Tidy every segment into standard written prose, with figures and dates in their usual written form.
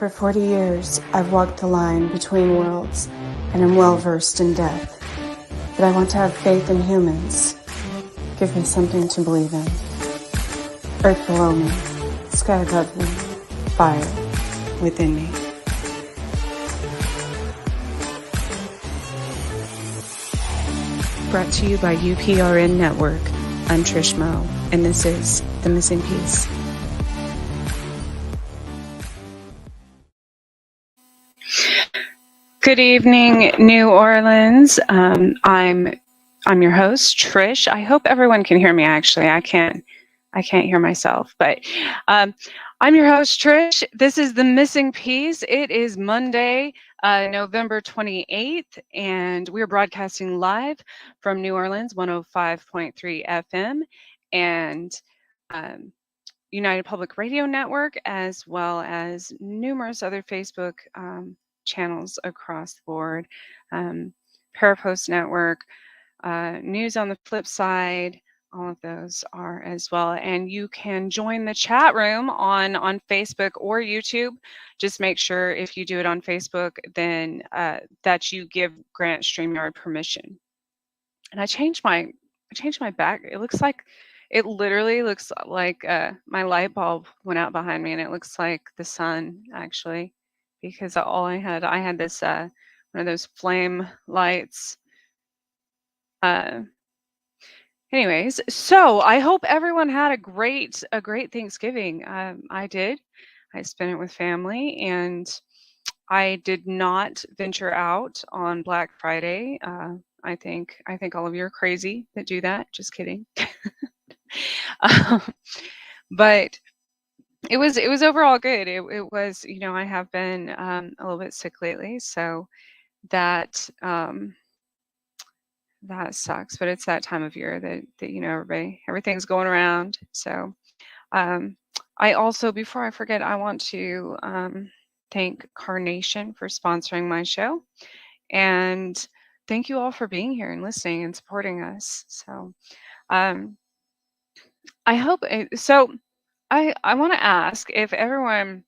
For 40 years, I've walked the line between worlds and am well versed in death. But I want to have faith in humans. Give me something to believe in. Earth below me, sky above me, fire within me. Brought to you by UPRN Network. I'm Trish Mo, and this is The Missing Piece. Good evening, New Orleans. I'm your host, Trish. I hope everyone can hear me. Actually, I can't hear myself, but I'm your host, Trish. This is The Missing Piece. It is Monday, November 28th, and we're broadcasting live from New Orleans, 105.3 FM, and United Public Radio Network, as well as numerous other Facebook channels across the board, Parapost Network, News on the Flip Side, all of those are as well. And you can join the chat room on Facebook or YouTube. Just make sure if you do it on Facebook, then that you give Grant StreamYard permission. And I changed my back. It literally looks like my light bulb went out behind me, and it looks like the sun, actually, because I had this one of those flame lights. Anyways, so I hope everyone had a great Thanksgiving. I did. I spent it with family, and I did not venture out on Black Friday. I think all of you are crazy that do that. Just kidding. But it was overall good. It was, I have been a little bit sick lately, so that that sucks. But it's that time of year that everything's going around. So I also, before I forget, I want to thank Carnation for sponsoring my show, and thank you all for being here and listening and supporting us. So I hope so. I want to ask if everyone,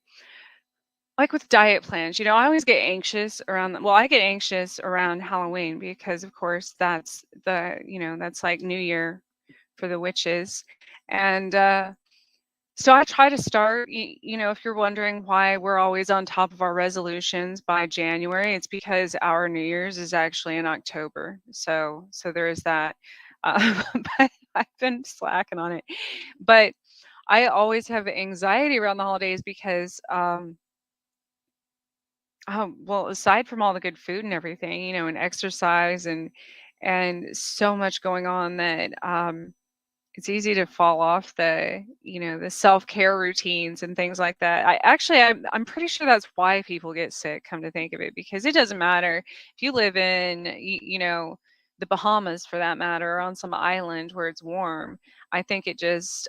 like with diet plans, I always get anxious around, I get anxious around Halloween because, of course, that's that's like New Year for the witches. And so I try to start, if you're wondering why we're always on top of our resolutions by January, it's because our New Year's is actually in October. So there is that. But I've been slacking on it. But I always have anxiety around the holidays because, aside from all the good food and everything, and exercise and so much going on that it's easy to fall off the self-care routines and things like that. I'm pretty sure that's why people get sick, come to think of it, because it doesn't matter if you live in the Bahamas, for that matter, or on some island where it's warm. I think it just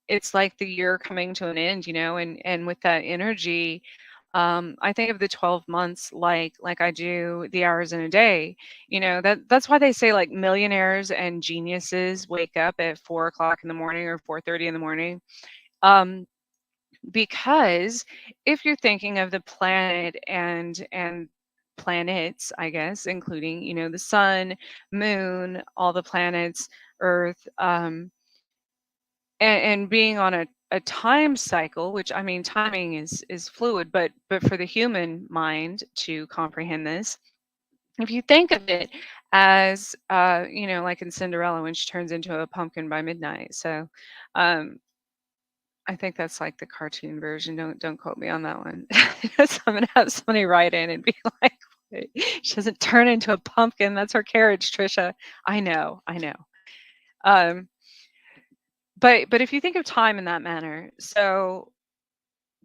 it's like the year coming to an end, and with that energy, I think of the 12 months like I do the hours in a day. That's why they say, like, millionaires and geniuses wake up at 4 o'clock in the morning or 4:30 in the morning. Because if you're thinking of the planet and planets, I guess, including, the sun, moon, all the planets, Earth, and being on a time cycle, which, I mean, timing is fluid, but for the human mind to comprehend this, if you think of it as like in Cinderella when she turns into a pumpkin by midnight. So I think that's like the cartoon version. Don't quote me on that one. So I'm gonna have somebody write in and be like, "Wait, she doesn't turn into a pumpkin. That's her carriage, Trisha." I know. But if you think of time in that manner, so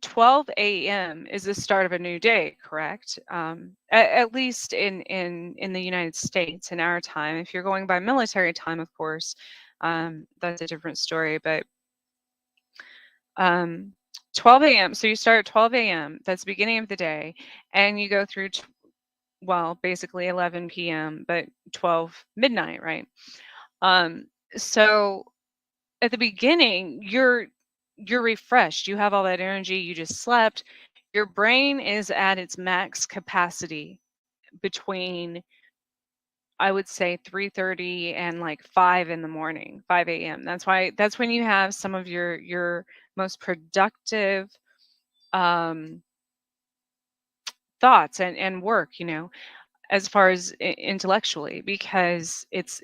12 a.m. is the start of a new day, correct? At least in the United States, in our time. If you're going by military time, of course, that's a different story. But 12 a.m. So you start at 12 a.m. That's the beginning of the day, and you go through basically 11 p.m. but 12 midnight, right? So at the beginning, you're refreshed. You have all that energy. You just slept. your brain is at its max capacity between, I would say, 3:30 and like 5 in the morning, 5 a.m. That's when you have some of your most productive um, thoughts and work, as far as intellectually, because it's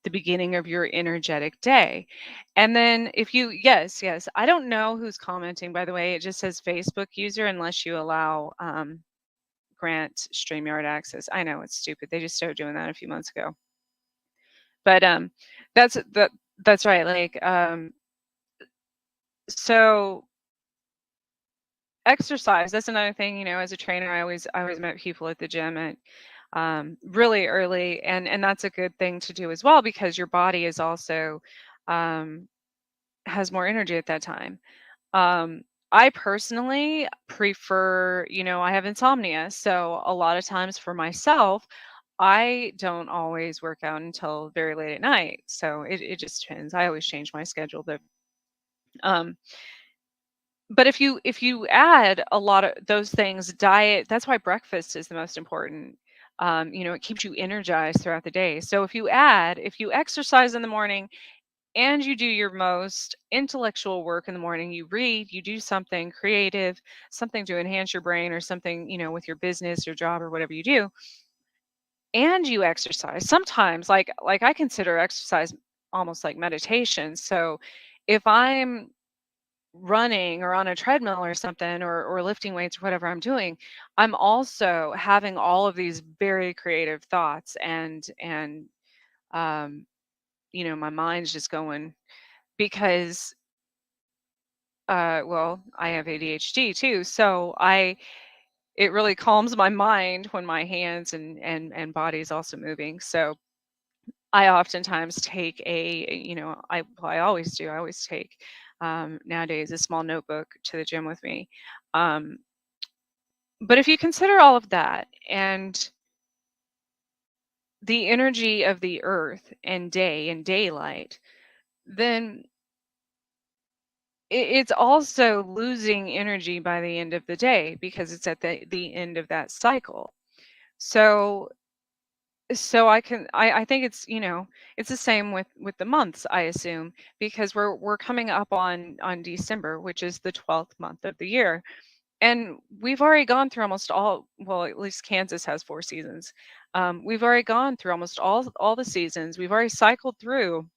the beginning of your energetic day. And then if you, yes, I don't know who's commenting, by the way. It just says Facebook user, unless you allow grant StreamYard access. I know it's stupid. They just started doing that a few months ago. But that's that that's right. Like so exercise, that's another thing. As a trainer, I always met people at the gym at really early, and that's a good thing to do as well, because your body is also um, has more energy at that time. Um, I personally prefer, I have insomnia, so a lot of times for myself, I don't always work out until very late at night. So it just depends. I always change my schedule, um, but if you add a lot of those things, diet, that's why breakfast is the most important. It keeps you energized throughout the day. So if you exercise in the morning and you do your most intellectual work in the morning, you read, you do something creative, something to enhance your brain, or something, with your business, your job, or whatever you do, and you exercise. Sometimes, like I consider exercise almost like meditation. So if I'm running or on a treadmill or something, or lifting weights or whatever I'm doing, I'm also having all of these very creative thoughts, and um my mind's just going, because well, I have ADHD too, so I it really calms my mind when my hands and body is also moving. So I oftentimes take I always do. I always take nowadays a small notebook to the gym with me. Um, but if you consider all of that and the energy of the earth and day and daylight, then it's also losing energy by the end of the day, because it's at the end of that cycle. So I think it's the same with the months, I assume, because we're coming up on December, which is the 12th month of the year. And we've already gone through almost all, well, at least Kansas has 4 seasons. We've already gone through almost all the seasons. We've already cycled through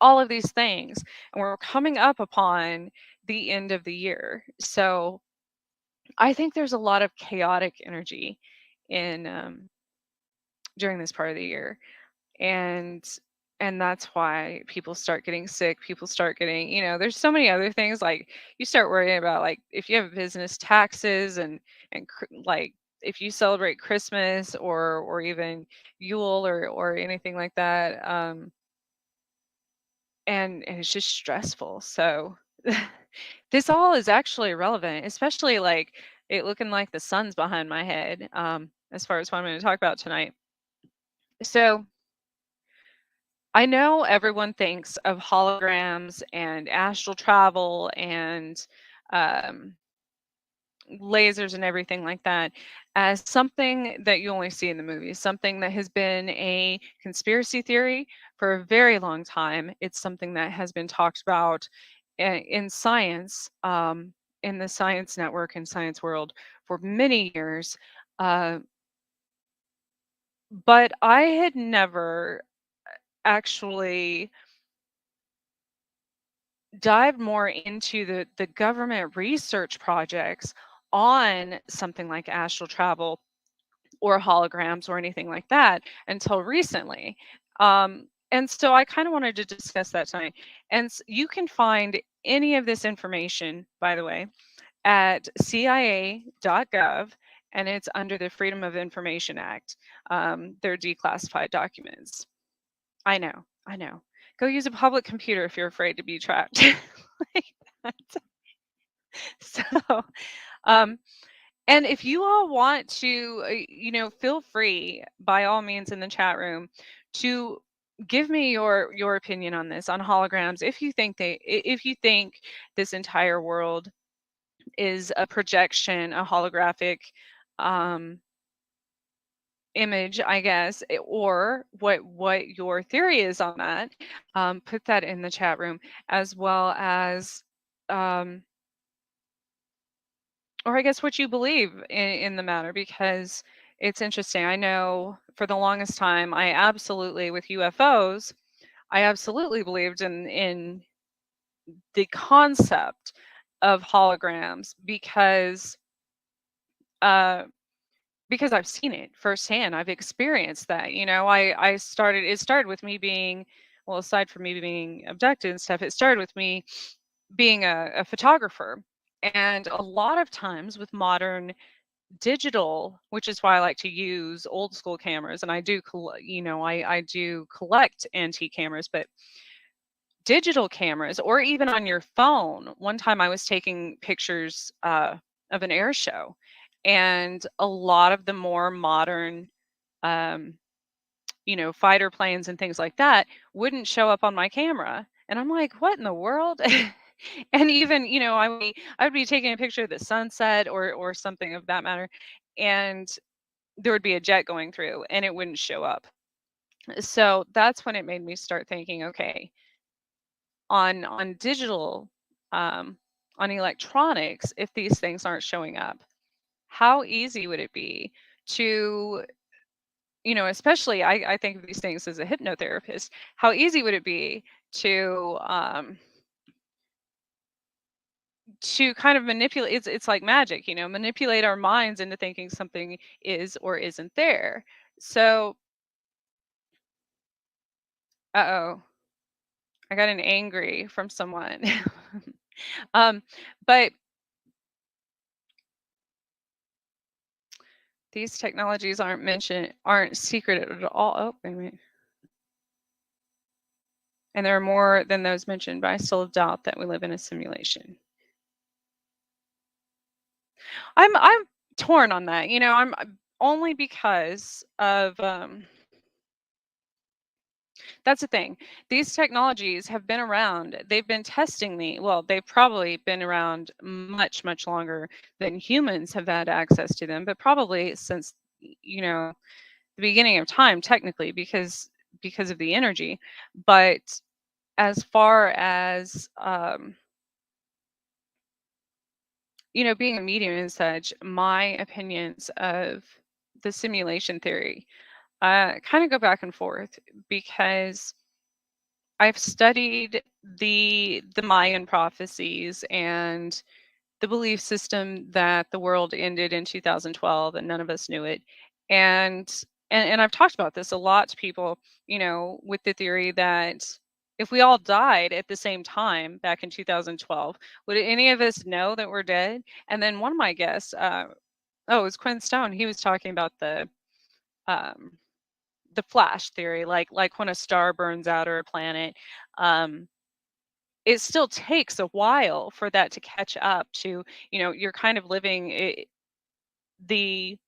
all of these things, and we're coming up upon the end of the year. So I think there's a lot of chaotic energy in during this part of the year, and that's why people start getting sick. People start getting, there's so many other things, like you start worrying about, like, if you have business taxes, and like if you celebrate Christmas, or even Yule, or anything like that, and it's just stressful. So this all is actually relevant, especially like it looking like the sun's behind my head, as far as what I'm going to talk about tonight. So I know everyone thinks of holograms and astral travel and um, lasers and everything like that as something that you only see in the movies, something that has been a conspiracy theory for a very long time. It's something that has been talked about in science, in the science network and science world, for many years. Uh, but I had never actually dive more into the government research projects on something like astral travel or holograms or anything like that until recently. And so I kind of wanted to discuss that tonight. And you can find any of this information, by the way, at CIA.gov, and it's under the Freedom of Information Act. They're declassified documents. I know, I know. Go use a public computer if you're afraid to be tracked. Like that. So, um, and if you all want to, feel free by all means in the chat room to give me your opinion on this, on holograms. If you think this entire world is a projection, a holographic image, I guess, or what your theory is on that. Put that in the chat room, as well as or I guess what you believe in the matter, because it's interesting. I know for the longest time, I absolutely, with UFOs, I absolutely believed in the concept of holograms uh because I've seen it firsthand. I've experienced that. I started it started with me being, well, aside from me being abducted and stuff, it started with me being a photographer. And a lot of times with modern digital, which is why I like to use old school cameras, and I do I do collect antique cameras, but digital cameras, or even on your phone. One time I was taking pictures of an air show, and a lot of the more modern um, fighter planes and things like that wouldn't show up on my camera. And I'm like, what in the world? And even, I would be taking a picture of the sunset or something of that matter, and there would be a jet going through and it wouldn't show up. So that's when it made me start thinking, okay, on digital, um, on electronics, if these things aren't showing up, how easy would it be to, especially I think of these things as a hypnotherapist, how easy would it be to kind of manipulate, it's like magic, manipulate our minds into thinking something is or isn't there. So, uh-oh, I got an angry from someone. um, but these technologies aren't secret at all. Oh, wait a minute. And there are more than those mentioned, but I still doubt that we live in a simulation. I'm torn on that. I'm only because of that's the thing. These technologies have been around. They've been testing me. Well, they've probably been around much, much longer than humans have had access to them, but probably since, the beginning of time, technically, because of the energy. But as far as being a medium and such, my opinions of the simulation theory kind of go back and forth, because I've studied the Mayan prophecies and the belief system that the world ended in 2012 and none of us knew it. And and I've talked about this a lot to people, with the theory that if we all died at the same time back in 2012, would any of us know that we're dead? And then one of my guests, it was Quinn Stone, he was talking about um, the flash theory, like when a star burns out or a planet. Um, it still takes a while for that to catch up to, you're kind of living it, the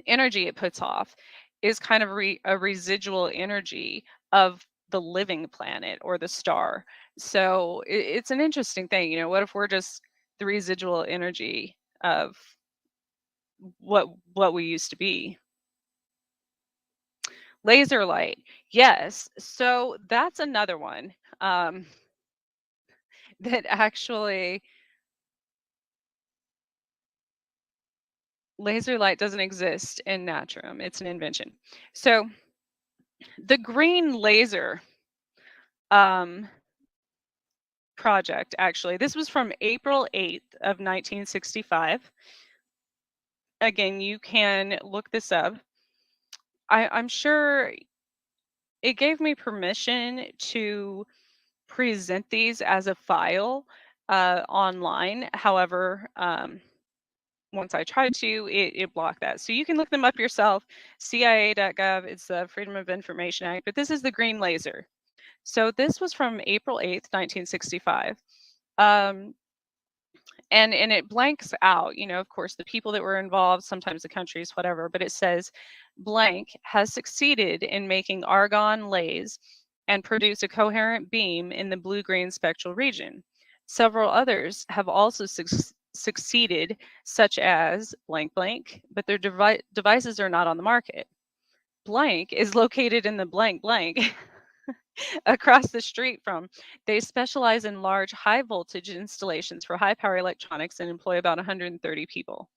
energy it puts off is kind of a residual energy of the living planet or the star. So it's an interesting thing. What if we're just the residual energy of what we used to be? Laser light, yes. So that's another one um, that actually, laser light doesn't exist in Natrum. It's an invention. So the green laser um, project, actually, this was from April 8th of 1965. Again, you can look this up. I'm sure it gave me permission to present these as a file online. However, once I tried to, it blocked that. So you can look them up yourself, CIA.gov. It's the Freedom of Information Act, but this is the green laser. So this was from April 8th, 1965. Um, and it blanks out, of course, the people that were involved, sometimes the countries, whatever, but it says blank has succeeded in making argon lays and produce a coherent beam in the blue-green spectral region. Several others have also succeeded, such as blank blank, but their devices are not on the market. Blank is located in the blank blank across the street from. They specialize in large high voltage installations for high power electronics and employ about 130 people.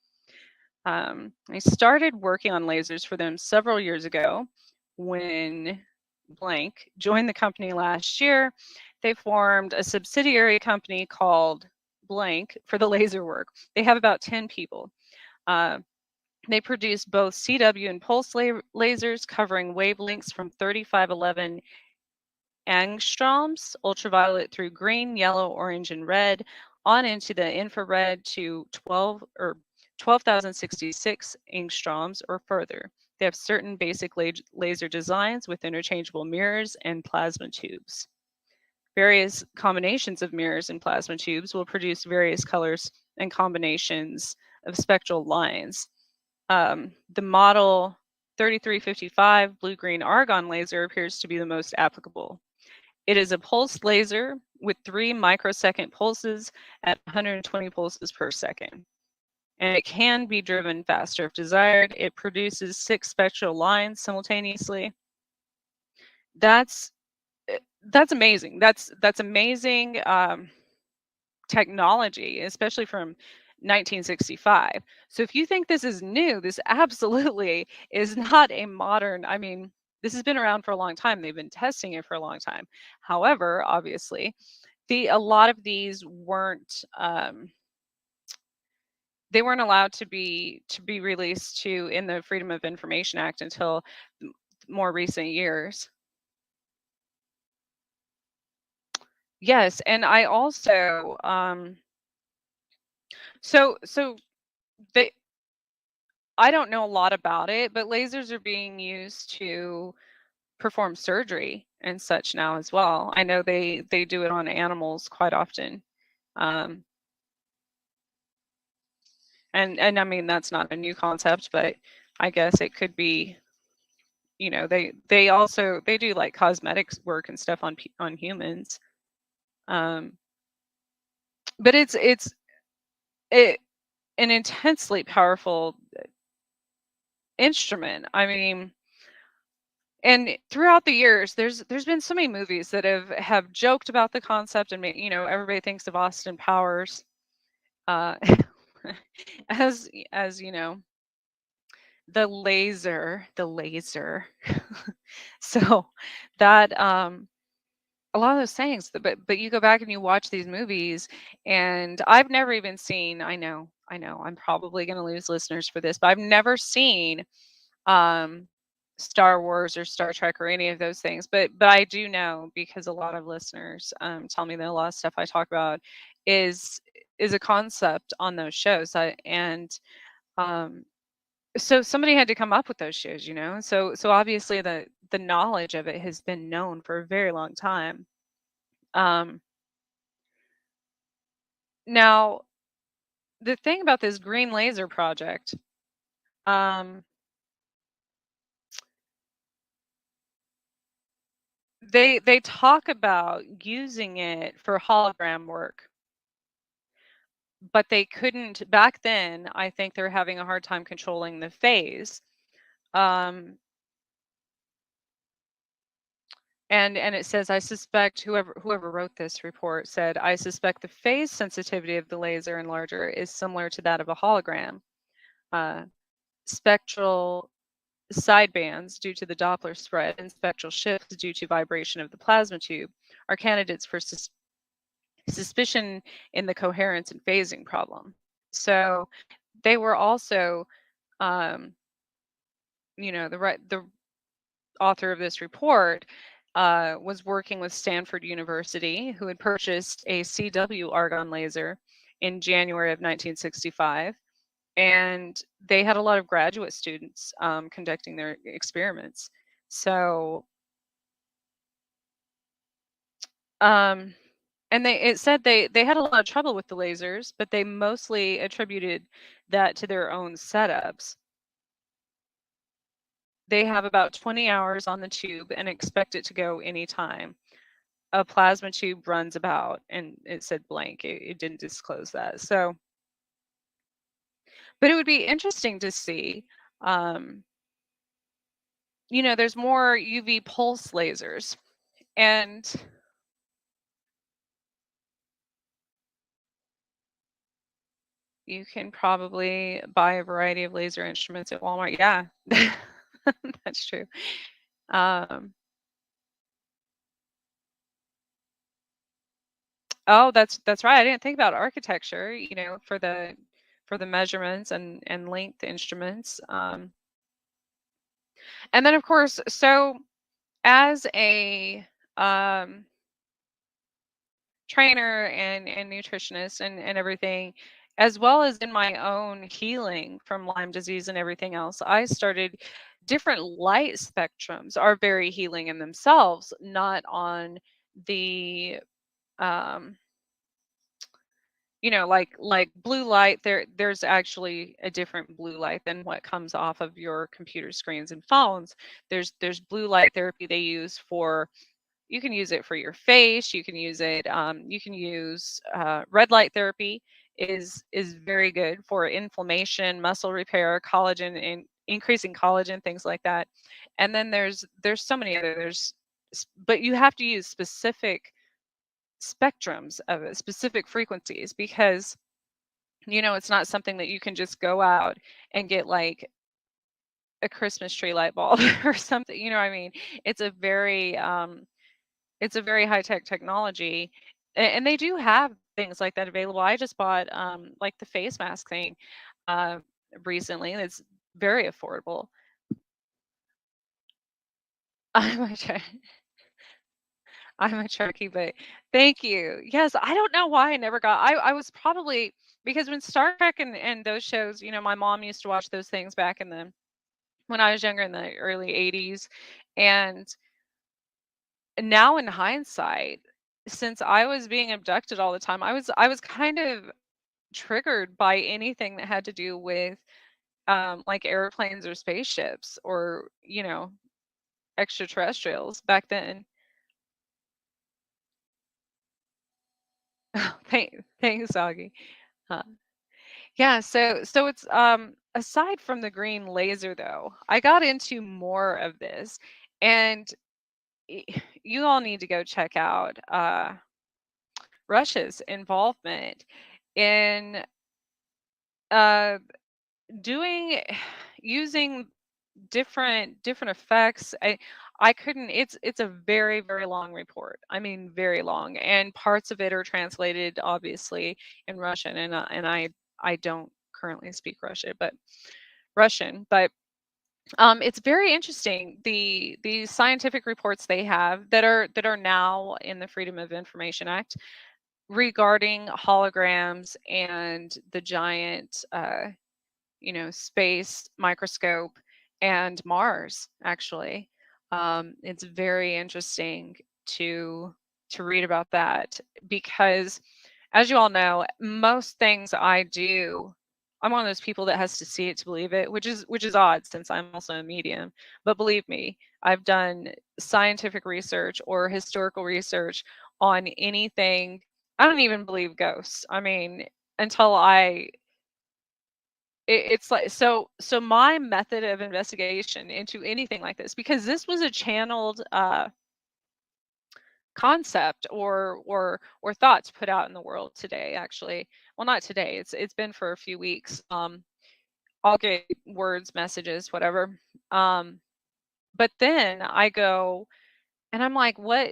I started working on lasers for them several years ago when blank joined the company last year. They formed a subsidiary company called blank for the laser work. They have about 10 people. Uh, they produce both CW and pulse lasers covering wavelengths from 3511 angstroms, ultraviolet through green, yellow, orange, and red, on into the infrared to 12,066 angstroms or further. They have certain basic laser designs with interchangeable mirrors and plasma tubes. Various combinations of mirrors and plasma tubes will produce various colors and combinations of spectral lines. The model 3355 blue-green argon laser appears to be the most applicable. It is a pulse laser with 3 microsecond pulses at 120 pulses per second. And it can be driven faster if desired. It produces 6 spectral lines simultaneously. That's amazing. That's amazing technology, especially from 1965. So if you think this is new, this absolutely is not a modern. I mean, this has been around for a long time. They've been testing it for a long time. However, obviously, a lot of these weren't they weren't allowed to be released to in the Freedom of Information Act until more recent years. Yes, and I also so they I don't know a lot about it, but lasers are being used to perform surgery and such now as well. I know they do it on animals quite often. Um, and I mean that's not a new concept, but I guess it could be, they do like cosmetics work and stuff on humans. Um, but it an intensely powerful instrument. I mean, and throughout the years there's been so many movies that have joked about the concept and everybody thinks of Austin Powers uh as the laser so that a lot of those things, but you go back and you watch these movies, and I've never even seen. I know I'm probably going to lose listeners for this, but I've never seen um Star Wars or Star Trek or any of those things, but I do know because a lot of listeners tell me that a lot of stuff I talk about is a concept on those shows. And um, so somebody had to come up with those shows, So obviously the knowledge of it has been known for a very long time. Um, Now the thing about this green laser project, um, they talk about using it for hologram work, but they couldn't back then. I think they're having a hard time controlling the phase. Um, and it says, I suspect whoever wrote this report said, I suspect the phase sensitivity of the laser enlarger is similar to that of a hologram. Uh, Spectral sidebands due to the Doppler spread and spectral shifts due to vibration of the plasma tube are candidates for suspicion in the coherence and phasing problem. So they were also, um, the author of this report was working with Stanford University, who had purchased a CW argon laser in January of 1965. And they had a lot of graduate students conducting their experiments. So, um, and it said they had a lot of trouble with the lasers, but they mostly attributed that to their own setups. They have about 20 hours on the tube and expect it to go anytime. A plasma tube runs about, and it said blank. It didn't disclose that. So But it would be interesting to see, um, there's more UV pulse lasers, and you can probably buy a variety of laser instruments at Walmart. Yeah, that's true. Um, oh, that's right. I didn't think about architecture, for the measurements and length instruments. And then of course, so as a um, trainer and nutritionist and everything, as well as in my own healing from Lyme disease and everything else, I started different light spectrums are very healing in themselves, not on the um like blue light. There's actually a different blue light than what comes off of your computer screens and phones. There's blue light therapy they use for. You can use it for your face. You can use it. You can use red light therapy is very good for inflammation, muscle repair, collagen, and increasing collagen, things like that. And then there's so many other but you have to use specific spectrums of it, specific frequencies, because it's not something that you can just go out and get like a Christmas tree light bulb or something. You know what I mean? It's a very it's a very high tech technology, and they do have things like that available. I just bought like the face mask thing uh recently, and it's very affordable. I'm a Tre- I'm a Trekkie, but thank you. Yes, I don't know why I never got. I was probably because when Star Trek and those shows, my mom used to watch those things back in the when I was younger in the early 80s. And now in hindsight, since I was being abducted all the time, I was kind of triggered by anything that had to do with like airplanes or spaceships or, extraterrestrials back then. Thanks, Augie. Huh. Yeah, so it's aside from the green laser though, I got into more of this, and y- you all need to go check out Russia's involvement in uh, doing using different effects. I couldn't. It's a very very long report. I mean, very long, and parts of it are translated obviously in Russian, and I don't currently speak Russian, but it's very interesting the scientific reports they have that are now in the Freedom of Information Act regarding holograms and the giant space microscope and Mars, actually. It's very interesting to to read about that because, as you all know, most things I do, I'm one of those people that has to see it to believe it, which is odd since I'm also a medium. But believe me, I've done scientific research or historical research on anything. I don't even believe ghosts. I mean, until it's like so my method of investigation into anything like this, because this was a channeled concept or thoughts put out in the world today, actually. Well, not today, it's been for a few weeks. I'll get words, messages, whatever. um but then I go and I'm like, what?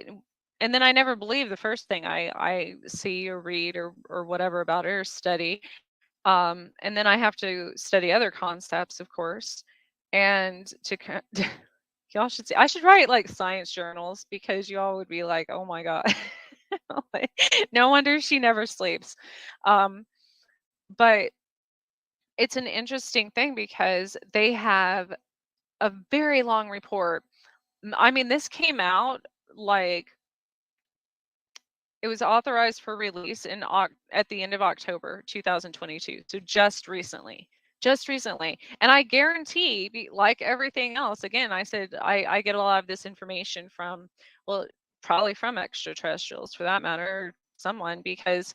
And then I never believe the first thing I see or read or whatever about it or study. And then I have to study other concepts, of course, and y'all should see. I should write like science journals because y'all would be like, "Oh my god." Like, no wonder she never sleeps. Um, but it's an interesting thing because they have a very long report. I mean, this came out like it was authorized for release at the end of October 2022. So just recently. Just recently. And I guarantee, like everything else, again, I said I get a lot of this information from, well, probably from extraterrestrials for that matter, someone, because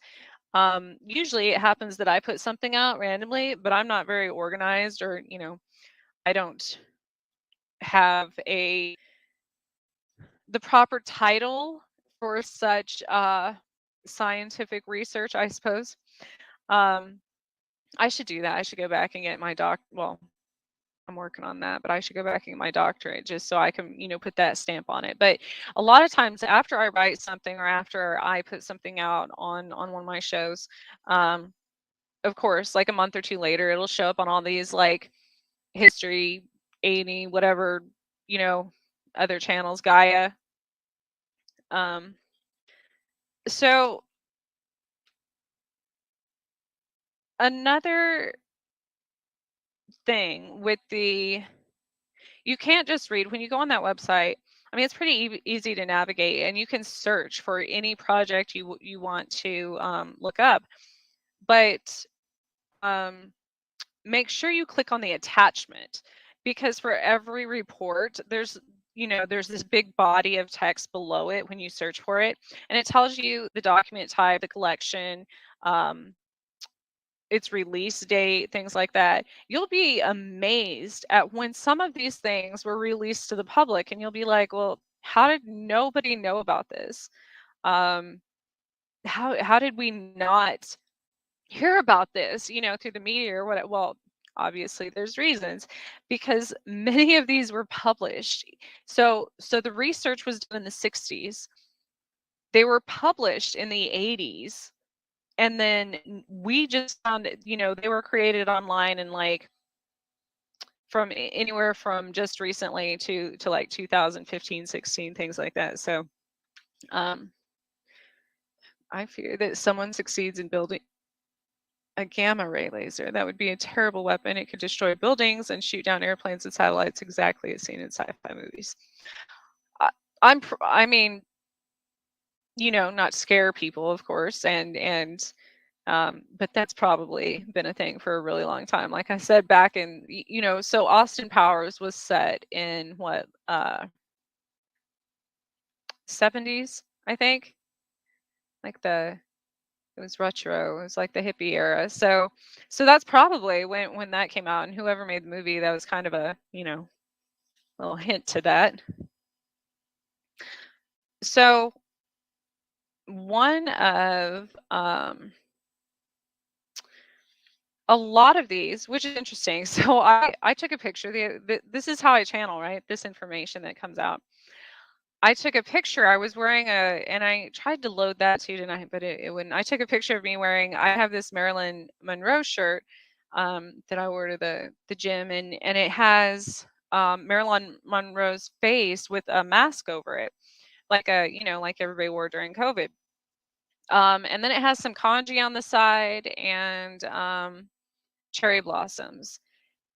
Usually it happens that I put something out randomly, but I'm not very organized, or, I don't have the proper title for such scientific research, I suppose. Um, I should do that. I should go back and get my well, I'm working on that, but I should go back and get my doctorate just so I can, put that stamp on it. But a lot of times after I write something or after I put something out on one of my shows, um, of course, like a month or two later, it'll show up on all these like history, A&E, whatever, you know, other channels, Gaia. Um, so another thing with you can't just read when you go on that website. I mean, it's pretty easy to navigate, and you can search for any project you want to look up. But make sure you click on the attachment, because for every report, there's this big body of text below it when you search for it, and it tells you the document type, the collection, um, its release date, things like that. You'll be amazed at when some of these things were released to the public, and you'll be like, well, how did nobody know about this? Um, how did we not hear about this, through the media or what? Well, obviously there's reasons, because many of these were published. So the research was done in the 60s. They were published in the 80s, and then we just found it, they were created online, and like from anywhere from just recently to like 2015, 16, things like that. So um I fear that someone succeeds in building a gamma ray laser. That would be a terrible weapon. It could destroy buildings and shoot down airplanes and satellites, exactly as seen in sci-fi movies. I, I mean, not scare people, of course, and but that's probably been a thing for a really long time. Like I said, back in, so Austin Powers was set in what, 70s, I think. Like it was retro. It was like the hippie era. So that's probably when that came out, and whoever made the movie, that was kind of a, little hint to that. So one of a lot of these, which is interesting. So I took a picture. This is how I channel, right? This information that comes out. I took a picture. I was wearing and I tried to load that too tonight, but it wouldn't. I took a picture of me wearing. I have this Marilyn Monroe shirt that I wore to the gym, and it has Marilyn Monroe's face with a mask over it, like like everybody wore during COVID. And then it has some kanji on the side, and cherry blossoms.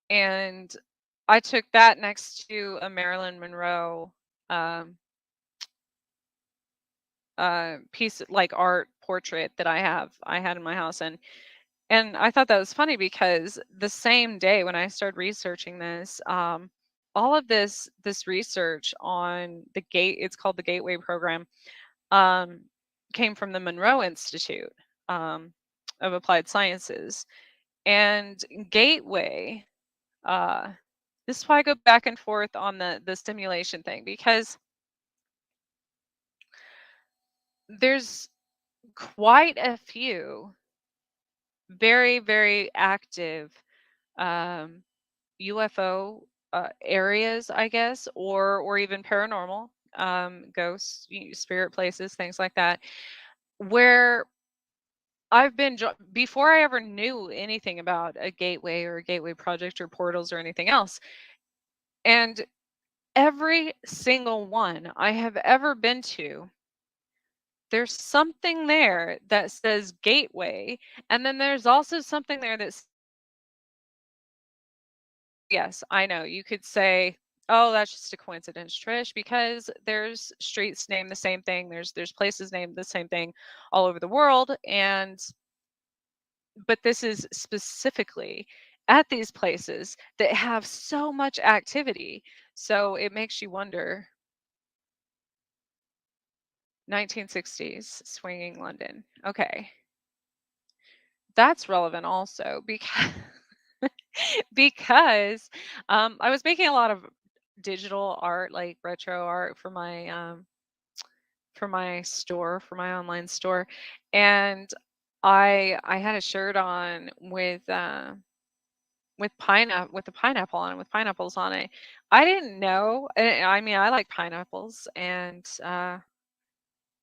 And I took that next to a Marilyn Monroe um, piece, like art portrait that I had in my house. And I thought that was funny, because the same day when I started researching this, all of this research on it's called the Gateway Program, um, came from the Monroe Institute um, of Applied Sciences. And Gateway, uh, this is why I go back and forth on the stimulation thing, because there's quite a few very, very active UFO areas, I guess, or even paranormal, ghosts, spirit places, things like that, where I've been before I ever knew anything about a gateway or a gateway project or portals or anything else. And every single one I have ever been to, there's something there that says gateway, and then there's also something there that's, yes, I know you could say, oh, that's just a coincidence, Trish, because there's streets named the same thing, there's places named the same thing all over the world, but this is specifically at these places that have so much activity. So it makes you wonder. 1960s, swinging London. Okay. that's relevant also because because I was making a lot of digital art, like retro art for my store, for my online store, and I had a shirt on with the pineapple on it, with pineapples on it. I didn't know. I mean, I like pineapples, and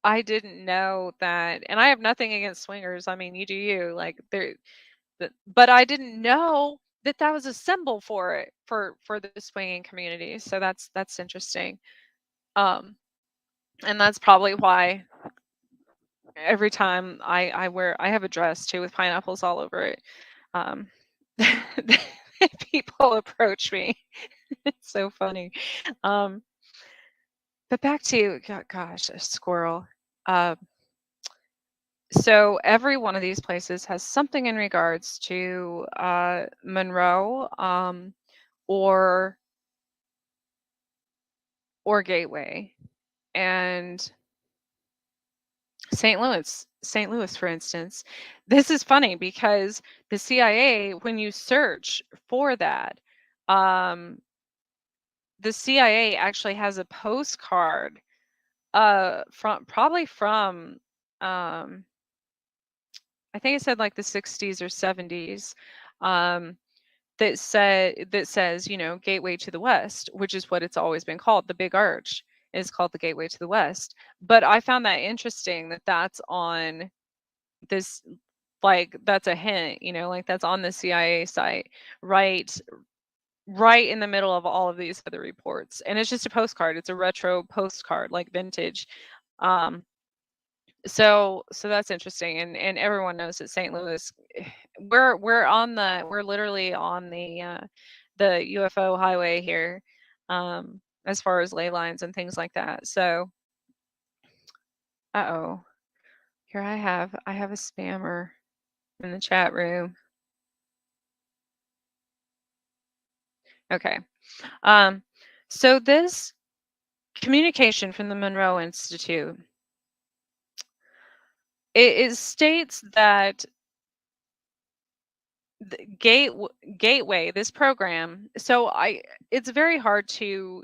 I didn't know that. And I have nothing against swingers. I mean, you do you. Like there, but I didn't know that that was a symbol for it for the swinging community. So that's interesting. Um, and that's probably why every time I have a dress too with pineapples all over it. Um, people approach me. It's so funny. Um, but back to gosh, a squirrel. Uh, so every one of these places has something in regards to Monroe, or Gateway, and St. Louis, for instance. This is funny because the CIA, when you search for that, um, the CIA actually has a postcard from um I think it said like the 60s or 70s, um that says, you know, Gateway to the West, which is what it's always been called. The Big Arch is called the Gateway to the West. But I found that interesting that that's on this, like that's a hint, you know, like that's on the CIA site, right right in the middle of all of these other reports. And it's just a postcard. It's a retro postcard, like vintage. Um, so that's interesting, and everyone knows that St. Louis, we're literally on the UFO highway here, as far as ley lines and things like that. So, uh-oh, here I have a spammer in the chat room. Okay. Um, so this communication from the Monroe Institute, it states that the gateway, this program, so I it's very hard to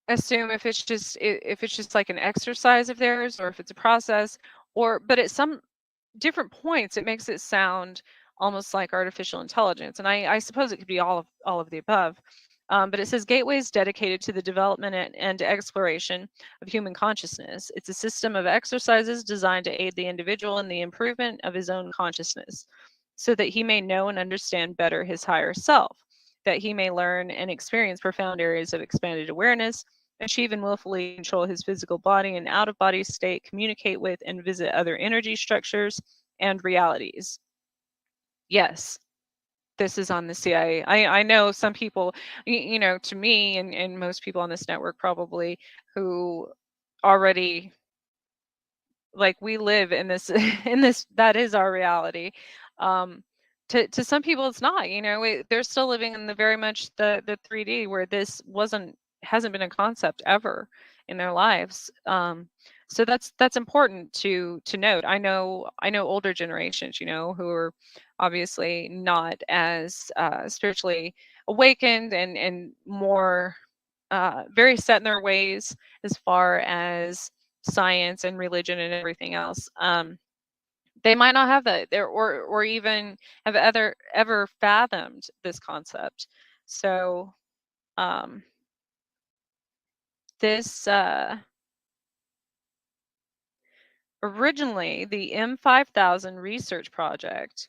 assume if it's just like an exercise of theirs, or if it's a process, or but at some different points it makes it sound almost like artificial intelligence, and I suppose it could be all of the above. But it says gateways dedicated to the development and exploration of human consciousness. It's a system of exercises designed to aid the individual in the improvement of his own consciousness, so that he may know and understand better his higher self, that he may learn and experience profound areas of expanded awareness, achieve and willfully control his physical body and out of body state, communicate with and visit other energy structures and realities. Yes, this is on the CIA. I know some people, you know, to me and most people on this network probably, who already, like, we live in this in this, that is our reality. um to some people it's not, you know, they're still living in the very much the 3D, where this hasn't been a concept ever in their lives. So that's important to note. I know older generations, you know, who are obviously not as spiritually awakened and more very set in their ways as far as science and religion and everything else. They might not have that there, or even have ever fathomed this concept. So um, this originally the M5000 research project,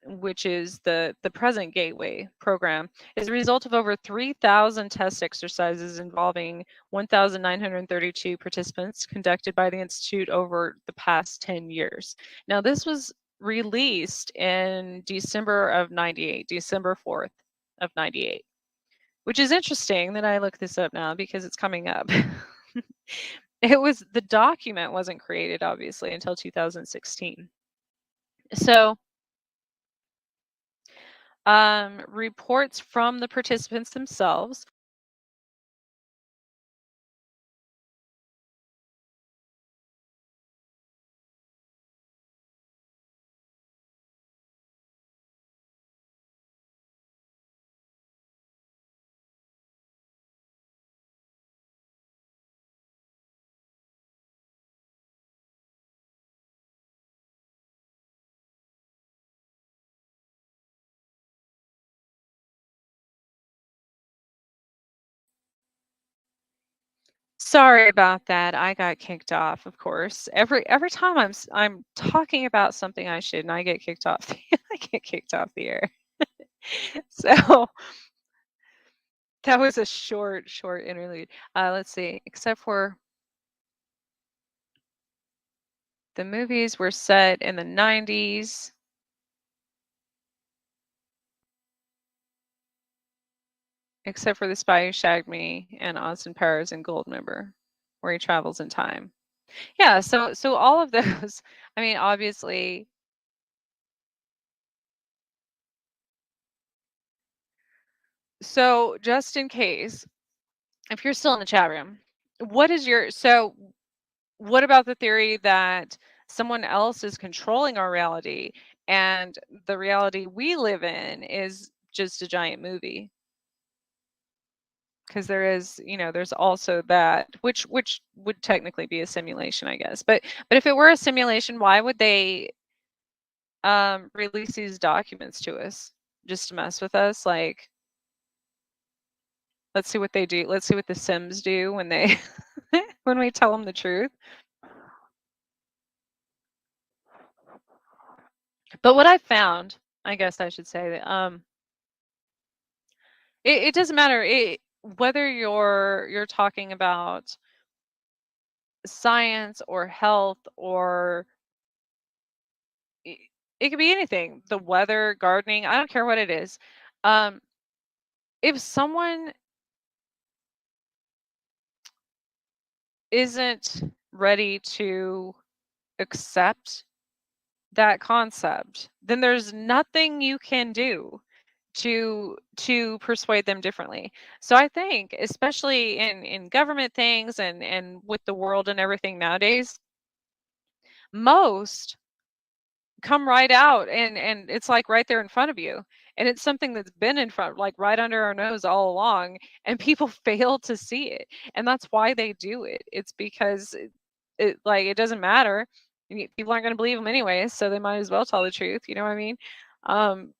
which is the present Gateway program, is a result of over 3,000 test exercises involving 1,932 participants conducted by the Institute over the past 10 years. Now, this was released in December of 98, December 4th of 98, which is interesting that I look this up now because it's coming up. The document wasn't created obviously until 2016. So reports from the participants themselves Sorry about that. I got kicked off, of course. Every time I'm talking about something I shouldn't, I get kicked off. I get kicked off the air. So that was a short interlude. Let's see. Except for the movies were set in the 90s. Except for The Spy Who Shagged Me and Austin Powers and Goldmember, where he travels in time. Yeah, so all of those, I mean, obviously. So just in case, if you're still in the chat room, what about the theory that someone else is controlling our reality and the reality we live in is just a giant movie? Because there is, there's also that, which would technically be a simulation, I guess. But if it were a simulation, why would they release these documents to us just to mess with us? Like, let's see what they do. Let's see what the Sims do when they when we tell them the truth. But what I found, I guess I should say that it doesn't matter whether you're talking about science or health or it could be anything, the weather, gardening, I don't care what it is. If someone isn't ready to accept that concept, then there's nothing you can do to persuade them differently. So I think, especially in government things and with the world and everything nowadays, most come right out and it's like right there in front of you, and it's something that's been in front, like right under our nose all along, and people fail to see it, and that's why they do it. It's because like it doesn't matter. People aren't going to believe them anyways, so they might as well tell the truth, you know what I mean? um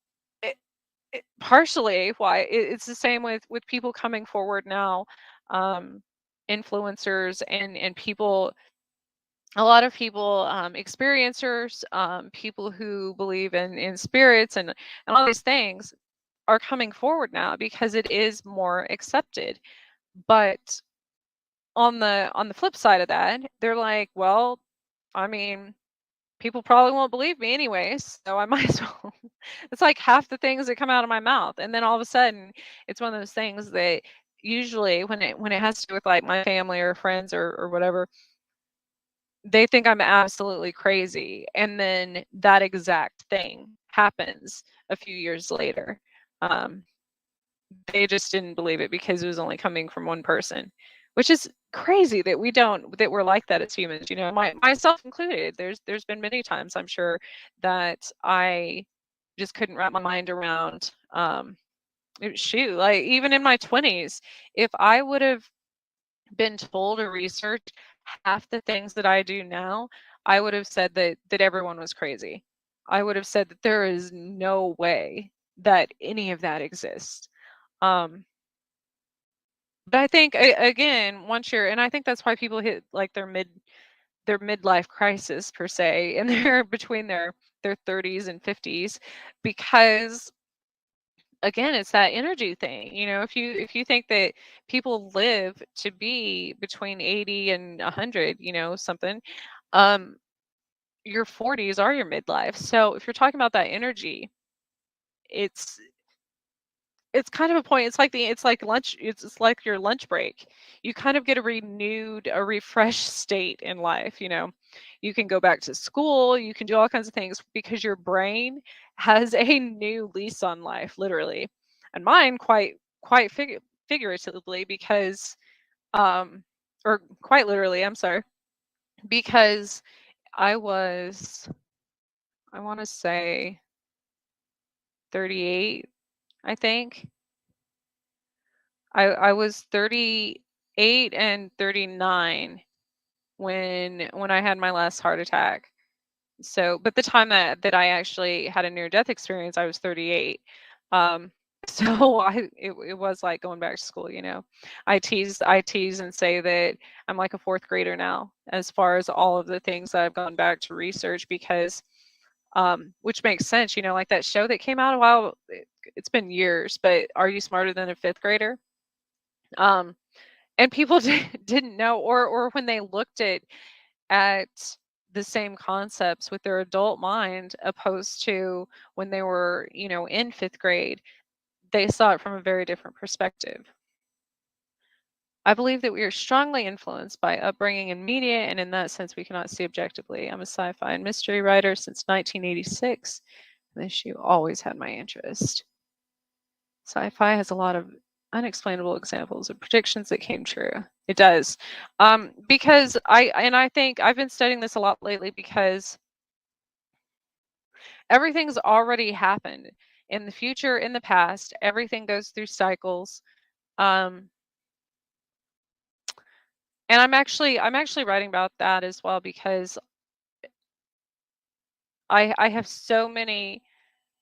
Partially why it's the same with people coming forward now, um influencers and people, a lot of people, experiencers, people who believe in spirits and all these things are coming forward now because it is more accepted. But on the flip side of that, they're like, well, I mean, people probably won't believe me anyways, so I might as well. It's like half the things that come out of my mouth, and then all of a sudden, it's one of those things that usually when it has to do with like my family or friends or whatever, they think I'm absolutely crazy, and then that exact thing happens a few years later. Um, they just didn't believe it because it was only coming from one person, which is crazy that we're like that as humans, myself included. There's been many times, I'm sure, that I just couldn't wrap my mind around, shoot, like even in my 20s, if I would have been told or researched half the things that I do now, I would have said that everyone was crazy. I would have said that there is no way that any of that exists. Um, but I think again, once you're, and I think that's why people hit like their midlife crisis per se, and they're between their 30s and 50s, because again, it's that energy thing. If you think that people live to be between 80 and 100, something, um your 40s are your midlife. So if you're talking about that energy, it's it's kind of a point. It's like lunch. It's like your lunch break. You kind of get a refreshed state in life. You can go back to school. You can do all kinds of things because your brain has a new lease on life, literally, and mine quite figuratively, because um or quite literally. I'm sorry, because I was, I want to say 38. I think I was 38 and 39 when I had my last heart attack. So, but the time that I actually had a near death experience, I was 38. Um, So it was like going back to school, I tease and say that I'm like a fourth grader now, as far as all of the things that I've gone back to research, because which makes sense, like that show that came out a while, it's been years, but Are You Smarter Than a Fifth Grader? Um, and people didn't know, or when they looked at the same concepts with their adult mind, opposed to when they were, in fifth grade, they saw it from a very different perspective. I believe that we are strongly influenced by upbringing and media, and in that sense, we cannot see objectively. I'm a sci-fi and mystery writer since 1986. This issue always had my interest. Sci-fi has a lot of unexplainable examples of predictions that came true. It does. Because I think I've been studying this a lot lately, because everything's already happened in the future, in the past. Everything goes through cycles. Um, and I'm actually writing about that as well, because I have so many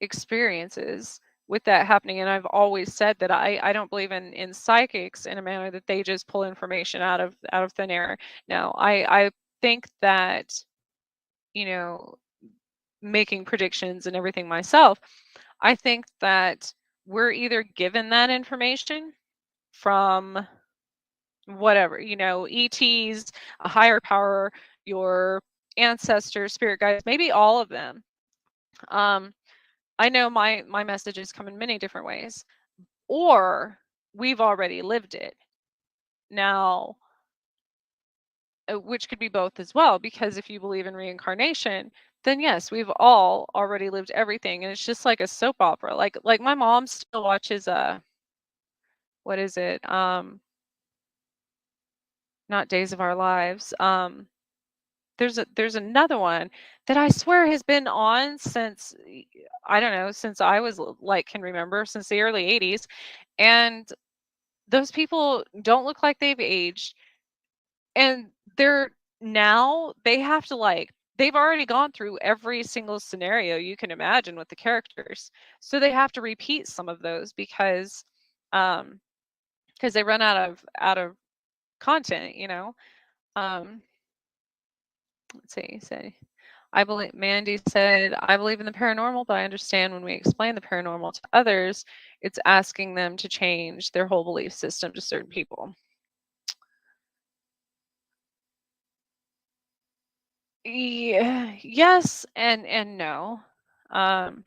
experiences with that happening, and I've always said that I don't believe in psychics in a manner that they just pull information out of thin air. No, I think that, you know making predictions and everything myself, I think that we're either given that information from whatever, ETs, a higher power, your ancestors, spirit guides, maybe all of them. um I know my messages come in many different ways, or we've already lived it. Now, which could be both as well, because if you believe in reincarnation, then yes, we've all already lived everything, and it's just like a soap opera. Like my mom still watches what is it? Not Days of Our Lives. There's another one that I swear has been on since, I don't know, since I was like can remember, since the early 80s, and those people don't look like they've aged, and they have to, like, they've already gone through every single scenario you can imagine with the characters, so they have to repeat some of those, um because they run out of content, um let's see, say, I believe Mandy said, I believe in the paranormal, but I understand when we explain the paranormal to others, it's asking them to change their whole belief system to certain people. Yeah, yes and no. Um,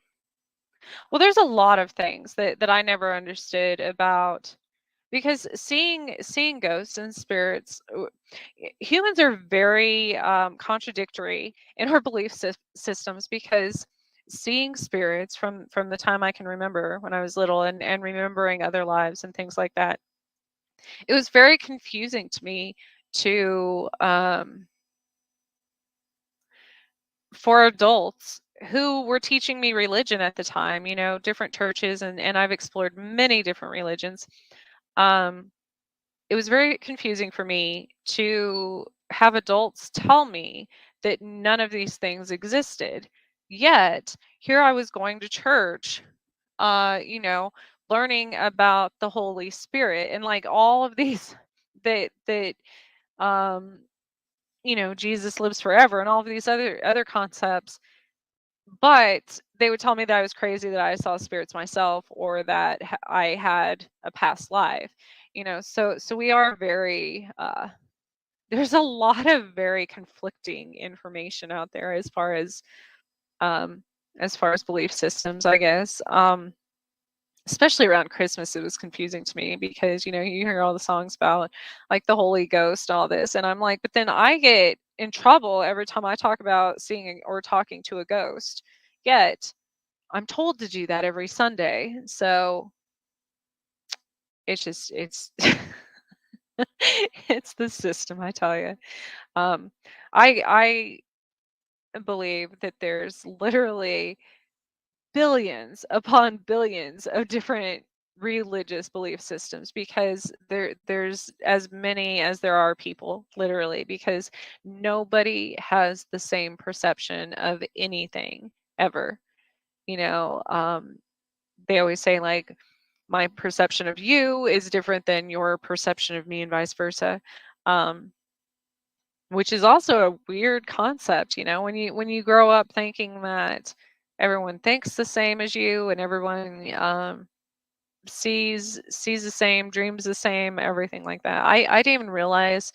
well, there's a lot of things that I never understood about, because seeing ghosts and spirits, humans are very contradictory in our belief systems, because seeing spirits from the time I can remember when I was little, and remembering other lives and things like that, it was very confusing to me to for adults who were teaching me religion at the time, different churches, and I've explored many different religions. Um, it was very confusing for me to have adults tell me that none of these things existed. Yet, here I was going to church, uh, you know, learning about the Holy Spirit, and like all of these that um, Jesus lives forever, and all of these other concepts. But they would tell me that I was crazy, that I saw spirits myself, or that I had a past life. So we are very there's a lot of very conflicting information out there, um as far as belief systems, I guess. Especially around Christmas, it was confusing to me, because you hear all the songs about like the Holy Ghost, all this, and I'm like, but then I get in trouble every time I talk about seeing or talking to a ghost. Yet I'm told to do that every Sunday. So it's it's the system, I tell you. I believe that there's literally billions upon billions of different religious belief systems, because there's as many as there are people, literally, because nobody has the same perception of anything ever. you know um they always say, like, my perception of you is different than your perception of me and vice versa. Which is also a weird concept, when you grow up thinking that everyone thinks the same as you and everyone sees the same, dreams the same, everything like that. I didn't even realize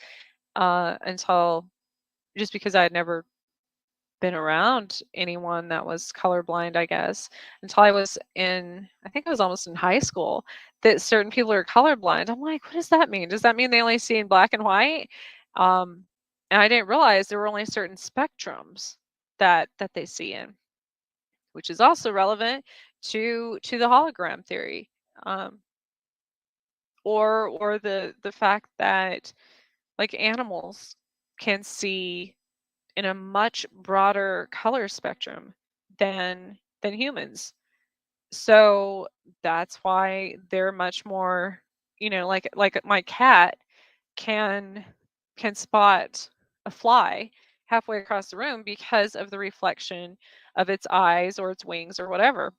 until just because I had never been around anyone that was colorblind, I guess, until I think I was almost in high school, that certain people are colorblind. I'm like, what does that mean? Does that mean they only see in black and white? Um, and I didn't realize there were only certain spectrums that they see in, which is also relevant to the hologram theory, um, or the fact that like animals can see in a much broader color spectrum than humans. So that's why they're much more, like my cat can can spot a fly halfway across the room because of the reflection of its eyes or its wings or whatever,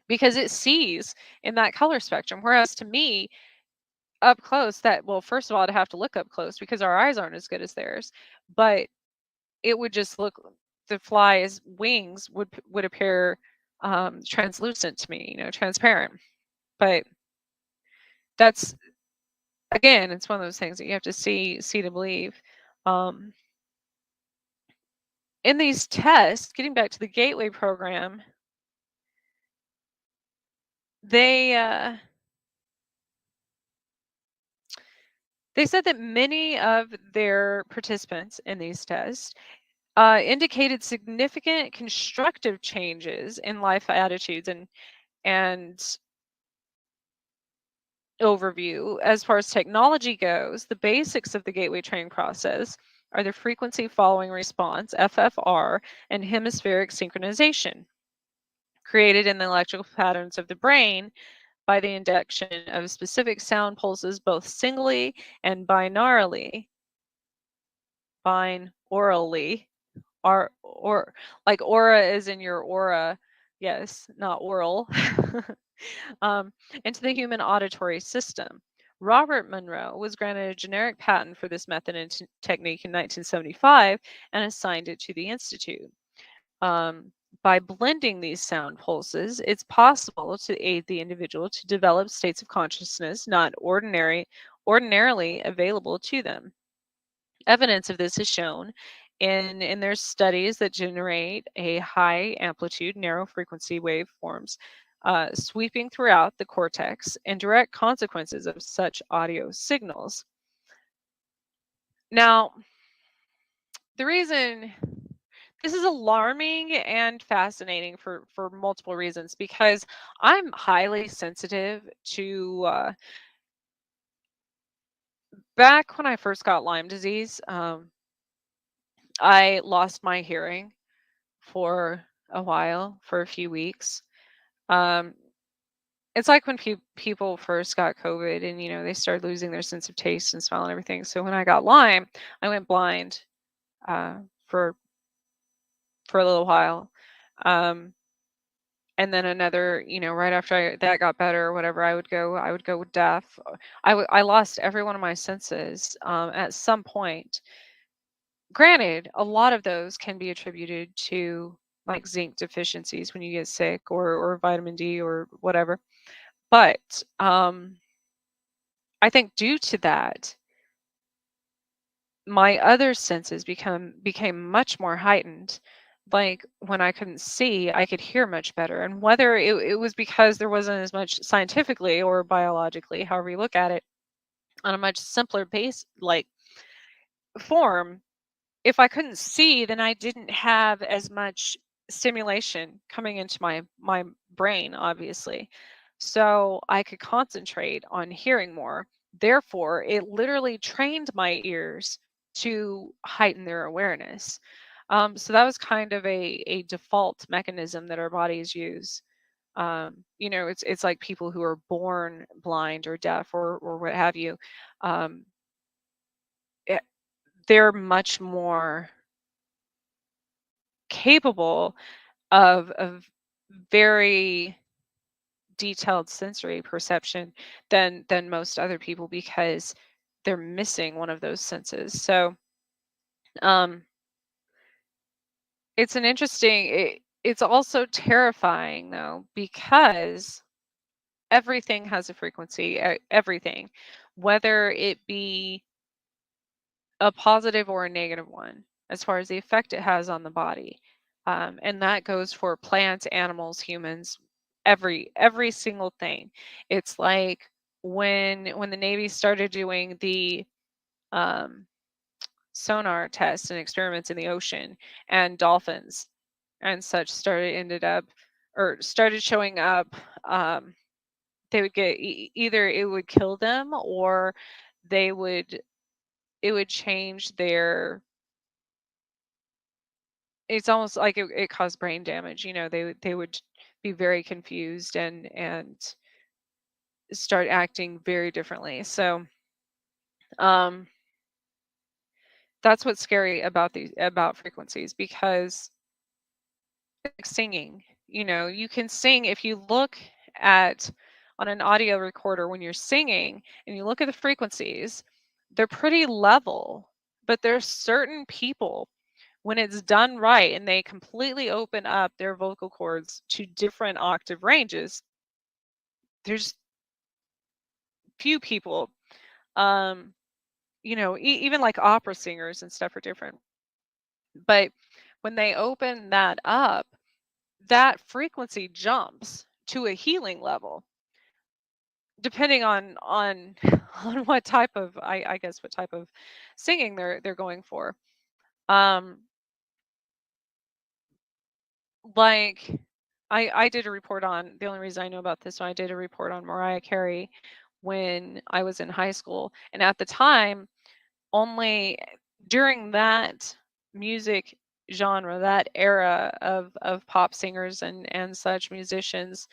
because it sees in that color spectrum. Whereas to me, up close, well, first of all, I'd have to look up close because our eyes aren't as good as theirs, but it would just look, the fly's wings would appear translucent to me, transparent. But that's, again, it's one of those things that you have to see to believe. In these tests, getting back to the Gateway program, they said that many of their participants in these tests indicated significant constructive changes in life attitudes and overview. As far as technology goes, the basics of the gateway training process are the frequency following response, FFR, and hemispheric synchronization, created in the electrical patterns of the brain by the induction of specific sound pulses both singly and binaurally. Binaurally. Or like aura is in your aura, yes, not oral. Into the human auditory system. Robert Monroe was granted a generic patent for this method and technique in 1975 and assigned it to the Institute. By blending these sound pulses, it's possible to aid the individual to develop states of consciousness not ordinarily available to them. Evidence of this is shown in their studies that generate a high amplitude, narrow frequency waveforms sweeping throughout the cortex and direct consequences of such audio signals. Now, the reason this is alarming and fascinating for multiple reasons, because I'm highly sensitive to back when I first got Lyme disease, I lost my hearing for a while, for a few weeks. Um, it's like when people first got COVID and they started losing their sense of taste and smell and everything. So when I got Lyme, I went blind uh, for a little while. And then another, right after that got better or whatever, I would go deaf. I lost every one of my senses at some point. Granted, a lot of those can be attributed to like zinc deficiencies when you get sick, or vitamin D or whatever. But I think due to that, my other senses became much more heightened. Like when I couldn't see, I could hear much better. And whether it was because there wasn't as much scientifically or biologically, however you look at it, on a much simpler base like form, if I couldn't see, then I didn't have as much stimulation coming into my brain, obviously. So I could concentrate on hearing more. Therefore, it literally trained my ears to heighten their awareness. So that was kind of a default mechanism that our bodies use. It's like people who are born blind or deaf or what have you. Um, it, they're much more capable of very detailed sensory perception than most other people because they're missing one of those senses. So um it's an interesting it's also terrifying though, because everything has a frequency, everything, whether it be a positive or a negative one, as far as the effect it has on the body. And that goes for plants, animals, humans, every single thing. It's like when the Navy started doing the um, sonar tests and experiments in the ocean, and dolphins and such started showing up. They would get either it would kill them, or they would it would change their, it's almost like it caused brain damage. They would be very confused and start acting very differently. So um that's what's scary about frequencies, because like singing, you can sing if you look at on an audio recorder when you're singing and you look at the frequencies, they're pretty level, but there's certain people, when it's done right and they completely open up their vocal cords to different octave ranges, there's few people, um even like opera singers and stuff are different, but when they open that up, that frequency jumps to a healing level, depending on on what type of, I guess, what type of singing they're going for. um like I did a report on, the only reason I know about this one, I did a report on Mariah Carey when I was in high school, and at the time, only during that music genre, that era of pop singers and such musicians,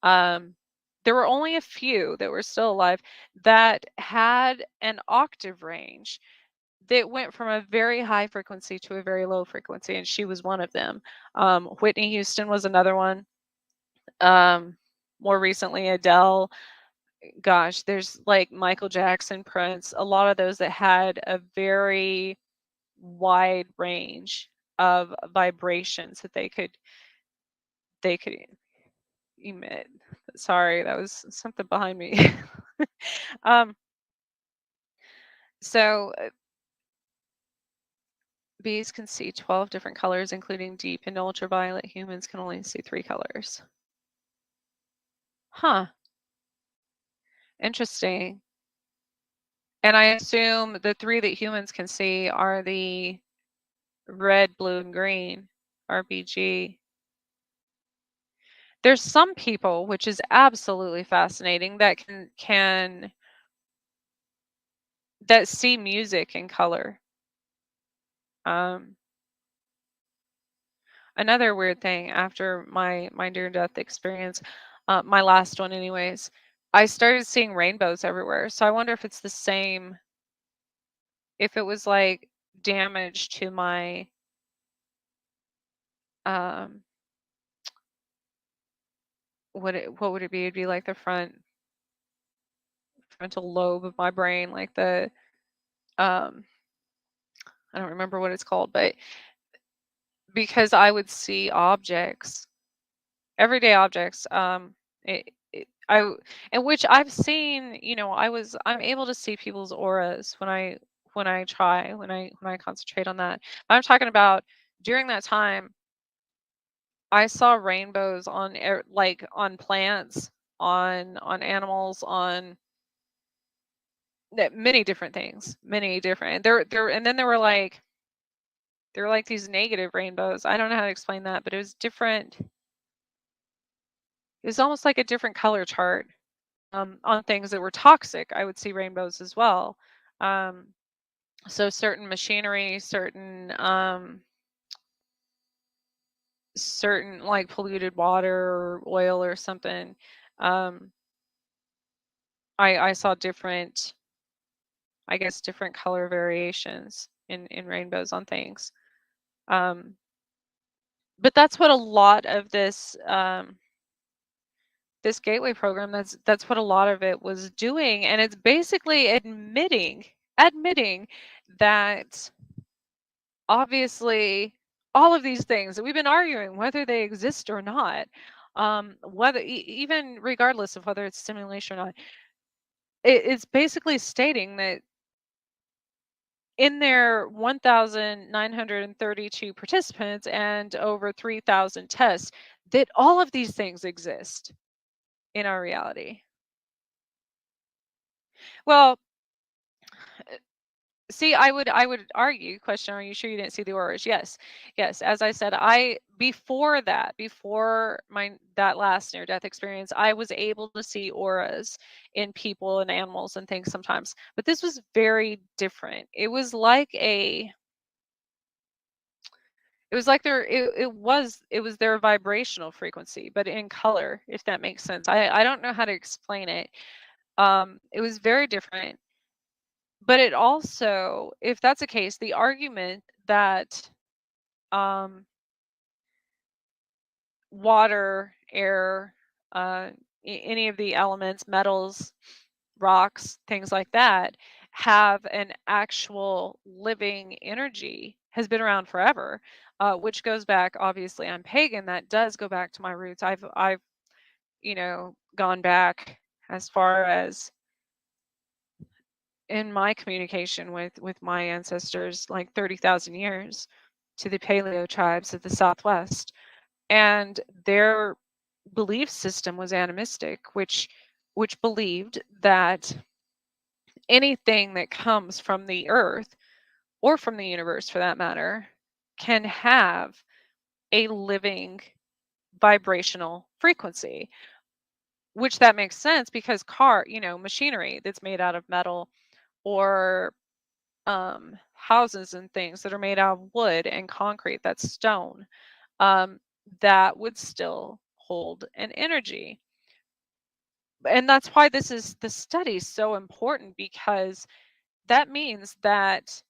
um, there were only a few that were still alive that had an octave range that went from a very high frequency to a very low frequency, and she was one of them. Whitney Houston was another one. Um, More recently, Adele. Gosh, there's like Michael Jackson, Prince, a lot of those that had a very wide range of vibrations that they could emit. Sorry, that was something behind me. um, so bees can see 12 different colors, including deep and ultraviolet. Humans can only see 3 colors. Huh, interesting. And I assume the 3 that humans can see are the red, blue, and green, RBG. There's some people, which is absolutely fascinating, that can that see music in color. Um, Another weird thing after my near death experience, my last one anyways, I started seeing rainbows everywhere. So I wonder if it's the same, if it was like damage to my um what would it be? It'd be like the frontal lobe of my brain, like the um I don't remember what it's called, but because I would see objects, everyday objects, I in which I've seen, I'm able to see people's auras when I concentrate on that. I'm talking about during that time, I saw rainbows on like on plants, on animals, on many different things, many different. There and then there were like these negative rainbows. I don't know how to explain that, but it was different. It was almost like a different color chart. On things that were toxic, I would see rainbows as well. Um, so certain machinery, certain like polluted water or oil or something. Um, I saw different, I guess, different color variations in rainbows on things. But that's what a lot of this this gateway program, that's what a lot of it was doing, and it's basically admitting that obviously all of these things that we've been arguing whether they exist or not, whether even regardless of whether it's stimulation or not, it's basically stating that in their 1,932 participants and over 3,000 tests, that all of these things exist in our reality. Well, see, I would argue, question, are you sure you didn't see the auras? Yes. Yes. As I said, before my that last near death experience, I was able to see auras in people and animals and things sometimes. But this was very different. It was their vibrational frequency, but in color, if that makes sense. I don't know how to explain it. It was very different. But it also, if that's the case, the argument that water, air, any of the elements, metals, rocks, things like that, have an actual living energy has been around forever, which goes back, obviously, I'm pagan. That does go back to my roots. I've gone back as far as in my communication with my ancestors, like 30,000 years, to the paleo tribes of the Southwest, and their belief system was animistic, which believed that anything that comes from the earth or from the universe for that matter can have a living vibrational frequency, which that makes sense because machinery that's made out of metal, or houses and things that are made out of wood and concrete, that's stone, um, that would still hold an energy. And that's why this study is so important, because that means that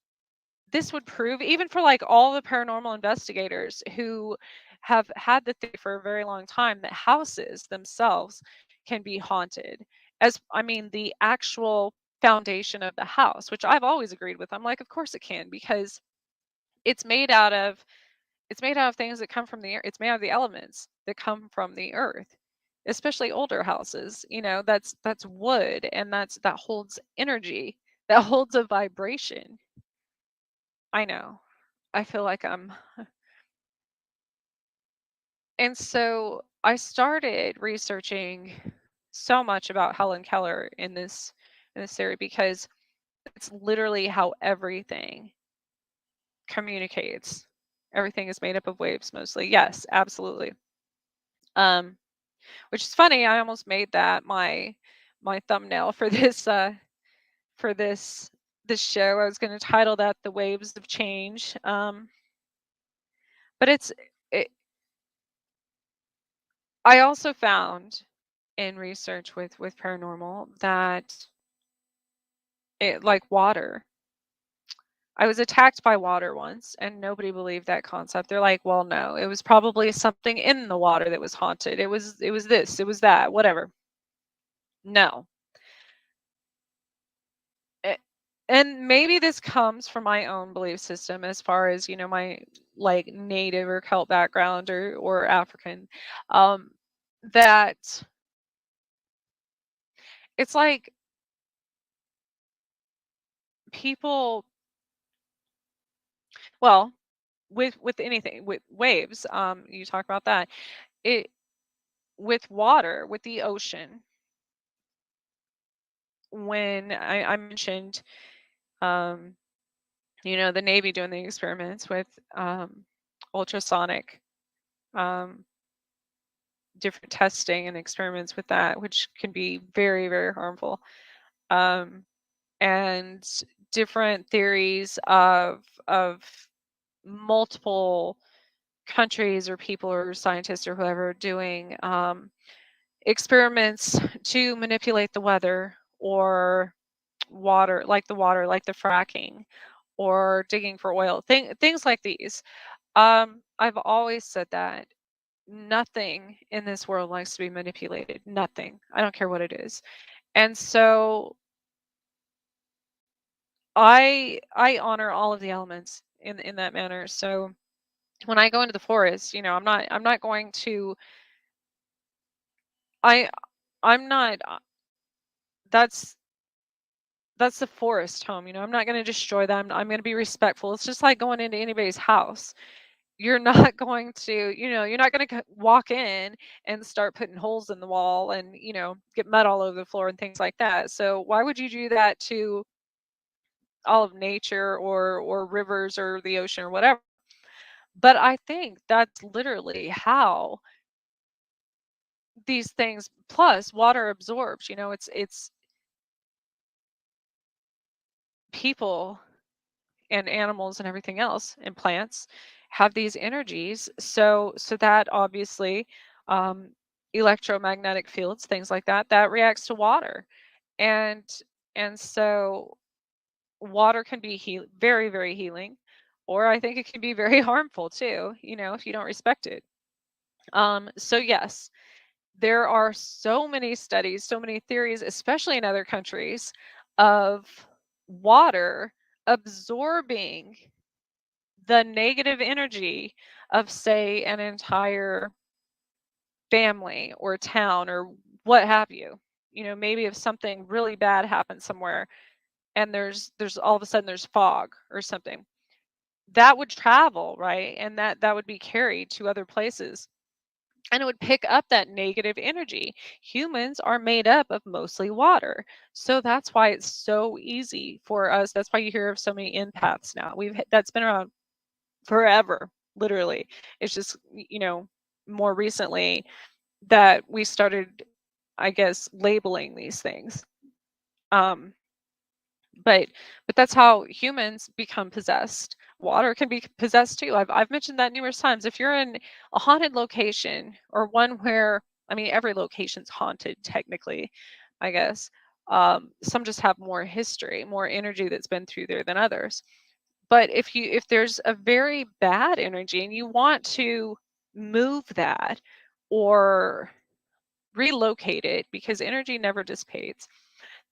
this would prove, even for like all the paranormal investigators who have had the theory for a very long time, that houses themselves can be haunted. As I mean, the actual foundation of the house, which I've always agreed with. I'm like, of course it can, because it's made out of things that come from the earth. It's made out of the elements that come from the earth, especially older houses. That's wood, and that holds energy, that holds a vibration. I know. I feel like I'm. And so I started researching so much about Helen Keller in this theory, because it's literally how everything communicates. Everything is made up of waves mostly. Yes, absolutely. Um, which is funny. I almost made that my thumbnail for this show. I was going to title that "The Waves of Change." But it, I also found in research with paranormal that it, like water. I was attacked by water once, and nobody believed that concept. They're like, "Well, no, it was probably something in the water that was haunted. It was this, it was that, whatever." No. A- And maybe this comes from my own belief system, as far as, my like native or Celt background, or African, um, that it's like people, well, with anything, with waves, you talk about that, it with water, with the ocean. When I mentioned, um, the Navy doing the experiments with ultrasonic, um, different testing and experiments with that, which can be very, very harmful, um, and different theories of multiple countries or people or scientists or whoever doing experiments to manipulate the weather, or water, like the fracking, or digging for oil, things like these. I've always said that nothing in this world likes to be manipulated. Nothing. I don't care what it is. And so I honor all of the elements in that manner. So when I go into the forest, I'm not going to I I'm not that's that's the forest home. I'm not going to destroy them. I'm going to be respectful. It's just like going into anybody's house. You're not going to, you're not going to walk in and start putting holes in the wall and, get mud all over the floor and things like that. So why would you do that to all of nature or rivers or the ocean or whatever? But I think that's literally how these things, plus water absorbs, it's people and animals and everything else and plants have these energies. So that obviously, um, electromagnetic fields, things like that, that reacts to water. And and so water can be very, very healing, or I think it can be very harmful too, if you don't respect it. So yes, there are so many studies, so many theories, especially in other countries, of water absorbing the negative energy of, say, an entire family or town or what have you. Maybe if something really bad happens somewhere and there's all of a sudden there's fog or something, that would travel, right? And that would be carried to other places, and it would pick up that negative energy. Humans are made up of mostly water. So that's why it's so easy for us. That's why you hear of so many empaths now. That's been around forever, literally. It's just, more recently that we started, I guess, labeling these things. Um, but that's how humans become possessed. Water can be possessed too. I've mentioned that numerous times. If you're in a haunted location, or one where, I mean, every location's haunted technically, I guess. Some just have more history, more energy that's been through there than others. But if there's a very bad energy and you want to move that or relocate it, because energy never dissipates,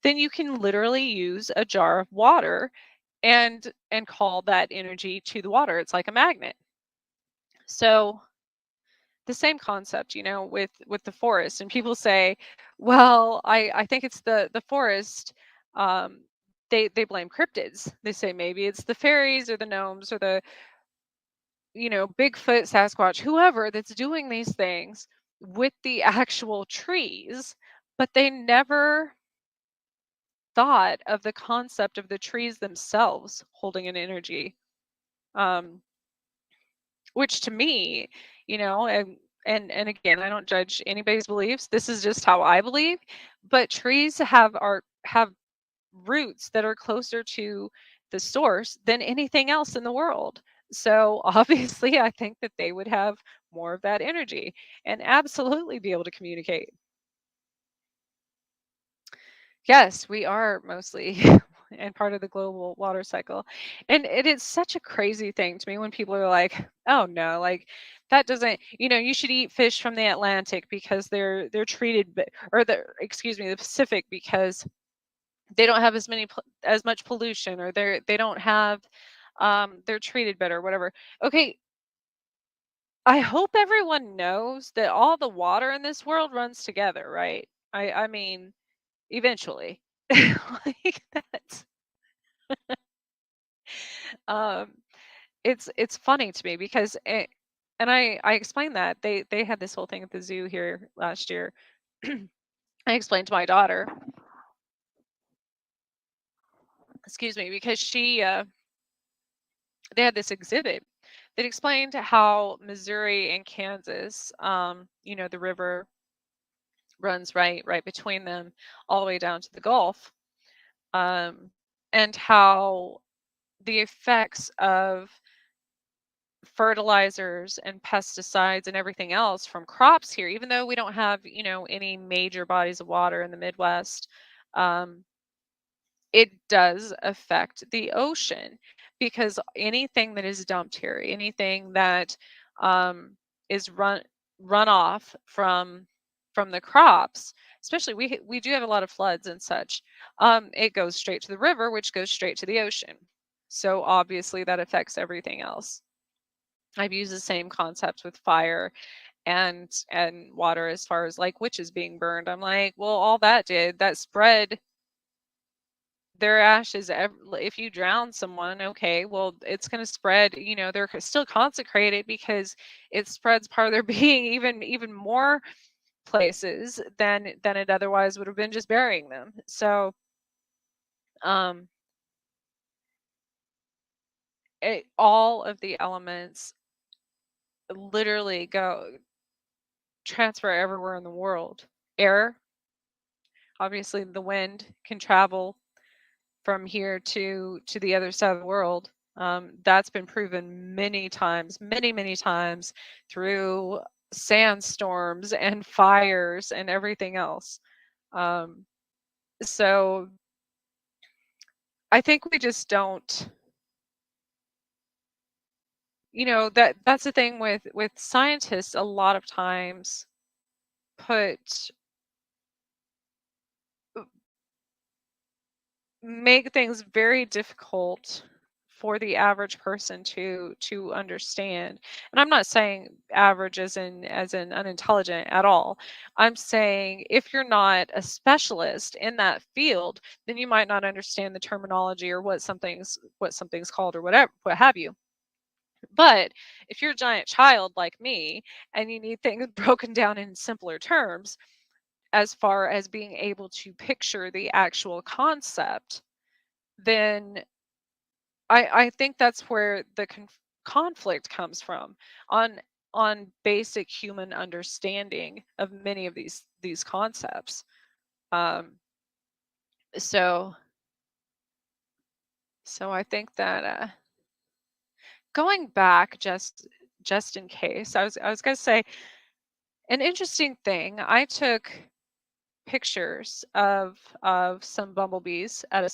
then you can literally use a jar of water and call that energy to the water. It's like a magnet. So the same concept, with the forest. And people say, well, I think it's the forest. um they blame cryptids. They say maybe it's the fairies or the gnomes or the, Bigfoot, Sasquatch, whoever that's doing these things with the actual trees, but they never thought of the concept of the trees themselves holding an energy. Um, which to me, and again, I don't judge anybody's beliefs. This is just how I believe. But trees have roots that are closer to the source than anything else in the world. So obviously, I think that they would have more of that energy and absolutely be able to communicate. Yes, we are mostly and part of the global water cycle. And it is such a crazy thing to me when people are like, "Oh no, like that doesn't, you should eat fish from the Atlantic because they're treated or the, excuse me, the Pacific, because they don't have as much pollution, or they don't have, they're treated better, whatever." Okay, I hope everyone knows that all the water in this world runs together, right? I mean, eventually. Like that. Um, it's funny to me because and I explained that they had this whole thing at the zoo here last year. I explained to my daughter, excuse me, because they had this exhibit that explained how Missouri and Kansas, the river runs right between them, all the way down to the Gulf, um, and how the effects of fertilizers and pesticides and everything else from crops here, even though we don't have, any major bodies of water in the Midwest, um, it does affect the ocean, because anything that is dumped here, anything that, is run, runoff from the crops, especially we do have a lot of floods and such, it goes straight to the river, which goes straight to the ocean. So obviously that affects everything else. I've used the same concept with fire and water as far as like witches being burned. I'm like, well, all that spread their ashes. If you drown someone, okay, well, it's going to spread. They're still consecrated because it spreads part of their being even more places than it otherwise would have been just burying them. So, all of the elements literally transfer everywhere in the world. Air, obviously, the wind can travel from here to the other side of the world. That's been proven many times, many times through sandstorms and fires and everything else. So I think we just don't, that's the thing with scientists. A lot of times make things very difficult for the average person to understand. And I'm not saying average as in unintelligent at all. I'm saying if you're not a specialist in that field, then you might not understand the terminology or what something's called or whatever, what have you. But if you're a giant child like me and you need things broken down in simpler terms, as far as being able to picture the actual concept, then I think that's where the conflict comes from on basic human understanding of many of these concepts. Um, so I think that going back just in case, I was going to say an interesting thing. I took pictures of some bumblebees at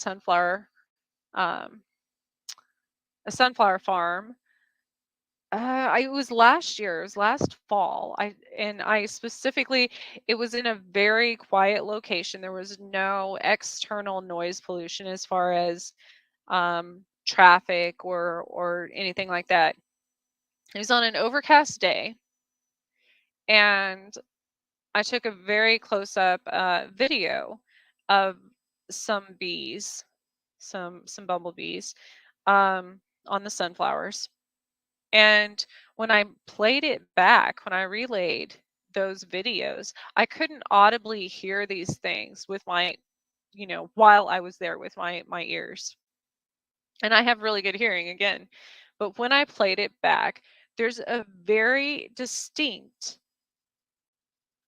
um, a sunflower farm. It was last year. It was last fall. I specifically, it was in a very quiet location. There was no external noise pollution as far as traffic or anything like that. It was on an overcast day, and I took a very close up video of some bees, some bumblebees, on the sunflowers. And when I played it back, when I relayed those videos, I couldn't audibly hear these things with my, while I was there with my ears. And I have really good hearing again. But when I played it back, there's a very distinct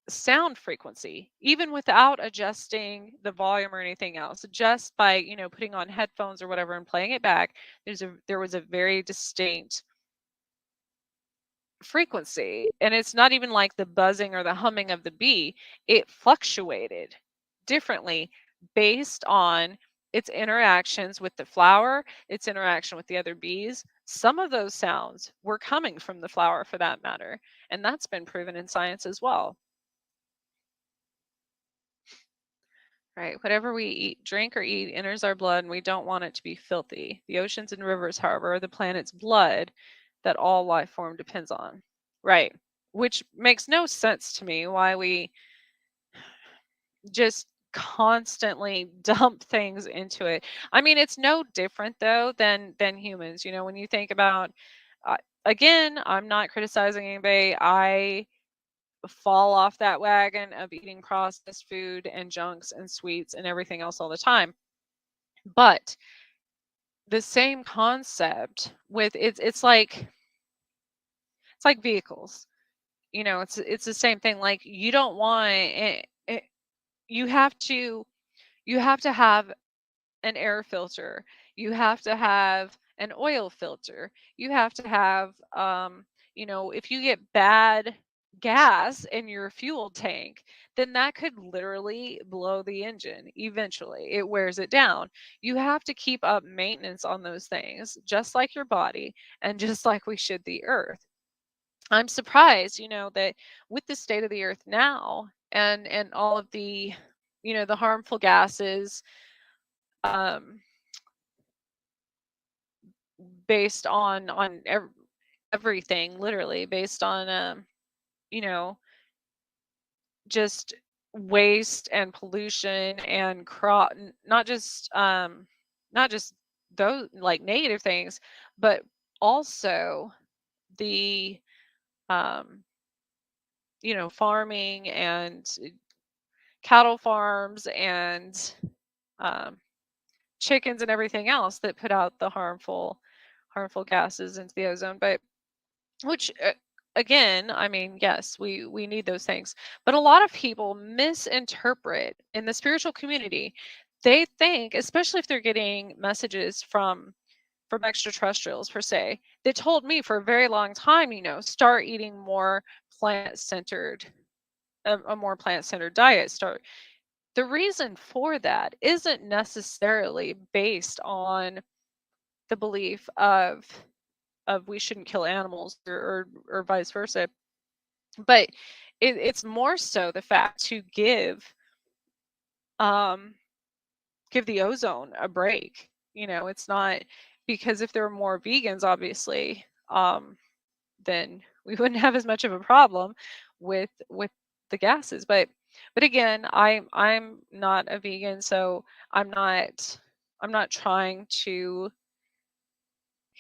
sound frequency, even without adjusting the volume or anything else. Just by, putting on headphones or whatever and playing it back, there was a very distinct frequency. And it's not even like the buzzing or the humming of the bee. It fluctuated differently based on its interactions with the flower, its interaction with the other bees. Some of those sounds were coming from the flower, for that matter, and that's been proven in science as well. Right, whatever we eat, drink, or eat enters our blood, and we don't want it to be filthy. The oceans and rivers, however, are the planet's blood that all life form depends on. Right, which makes no sense to me why we just constantly dump things into it. I mean, it's no different though than humans. When you think about, again, I'm not criticizing anybody. I fall off that wagon of eating processed food and junks and sweets and everything else all the time. But the same concept with it's like vehicles. It's the same thing. Like, you don't want you have to have an air filter. You have to have an oil filter. You have to have if you get bad gas in your fuel tank, then that could literally blow the engine. Eventually it wears it down. You have to keep up maintenance on those things, just like your body and just like we should the earth. I'm surprised, that with the state of the earth now and all of the, the harmful gases, um, based on everything, literally based on, you know, just waste and pollution and not just those like negative things, but also the, um, farming and cattle farms and, um, chickens and everything else that put out the harmful gases into the ozone. But which, again, I mean, yes, we need those things, but a lot of people misinterpret in the spiritual community. They think, especially if they're getting messages from extraterrestrials per se, they told me for a very long time, start eating more plant centered, a more plant centered diet. Start. The reason for that isn't necessarily based on the belief of we shouldn't kill animals, or vice versa, but it's more so the fact to um give the ozone a break. It's not because if there were more vegans, obviously, then we wouldn't have as much of a problem with the gases. But again, I'm not a vegan, so I'm not trying to,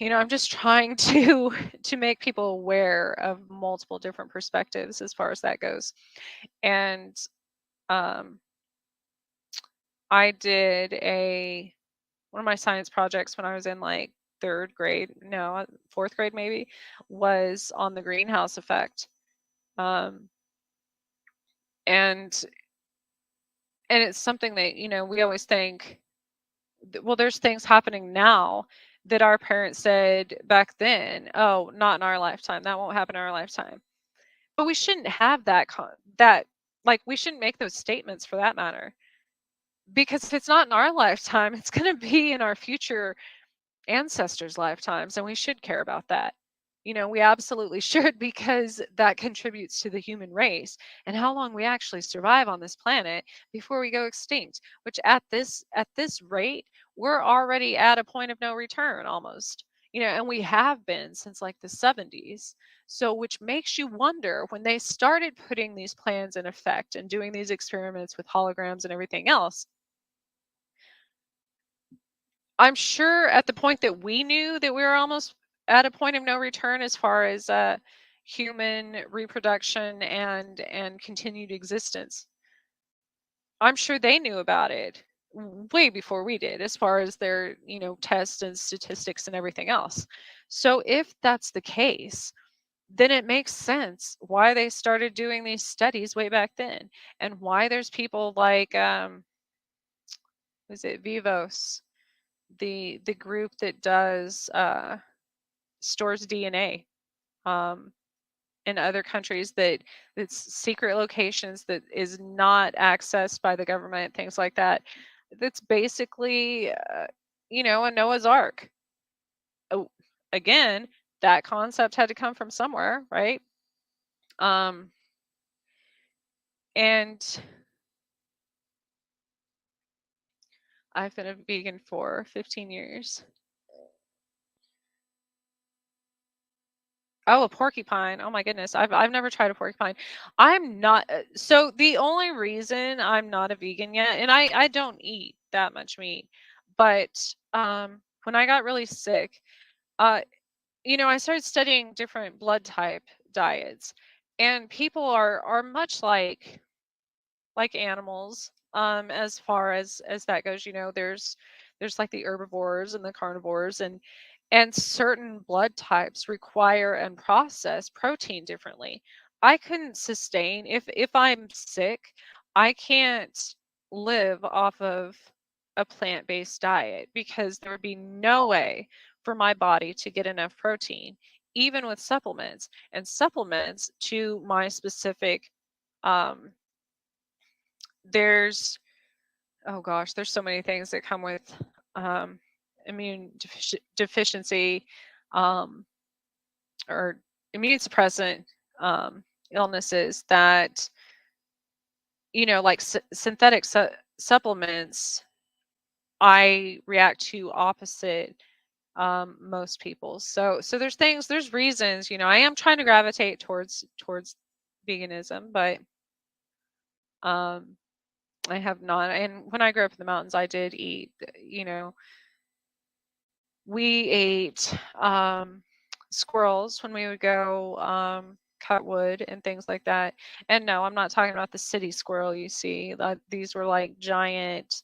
I'm just trying to to make people aware of multiple different perspectives as far as that goes. And um, I did a one of my science projects when I was in like third grade, no, fourth grade maybe, was on the greenhouse effect. Um, and and it's something that, we always think, well, there's things happening now that our parents said back then, oh, not in our lifetime. That won't happen in our lifetime. But we shouldn't have that, like, we shouldn't make those statements for that matter, because if it's not in our lifetime, it's going to be in our future ancestors' lifetimes, and we should care about that. We absolutely should, because that contributes to the human race and how long we actually survive on this planet before we go extinct, which at this rate, we're already at a point of no return almost. And we have been since like the 70s. So which makes you wonder, when they started putting these plans in effect and doing these experiments with holograms and everything else, I'm sure at the point that we knew that we were almost at a point of no return as far as human reproduction and continued existence. I'm sure they knew about it way before we did, as far as their, tests and statistics and everything else. So if that's the case, then it makes sense why they started doing these studies way back then, and why there's people like, is it Vivos, the group that does stores DNA, um, in other countries, that's secret locations that is not accessed by the government, things like that. That's basically, a Noah's Ark. Oh, again, that concept had to come from somewhere, right? Um, and I've been a vegan for 15 years. Oh, a porcupine. Oh my goodness. I've never tried a porcupine. I'm not, so the only reason I'm not a vegan yet, and I don't eat that much meat, but when I got really sick, uh I started studying different blood type diets, and people are much like animals, as far as that goes. There's like the herbivores and the carnivores, and certain blood types require and process protein differently. I couldn't sustain, if I'm sick, I can't live off of a plant-based diet, because there would be no way for my body to get enough protein, even with supplements, and supplements to my specific, um there's, oh gosh, there's so many things that come with, immune deficiency, um, or immune suppressant illnesses that, like synthetic supplements, I react to opposite most people. So there's reasons, I am trying to gravitate towards veganism, but um I have not. And when I grew up in the mountains, I did eat, we ate squirrels when we would go cut wood and things like that. And no, I'm not talking about the city squirrel you see. These were like giant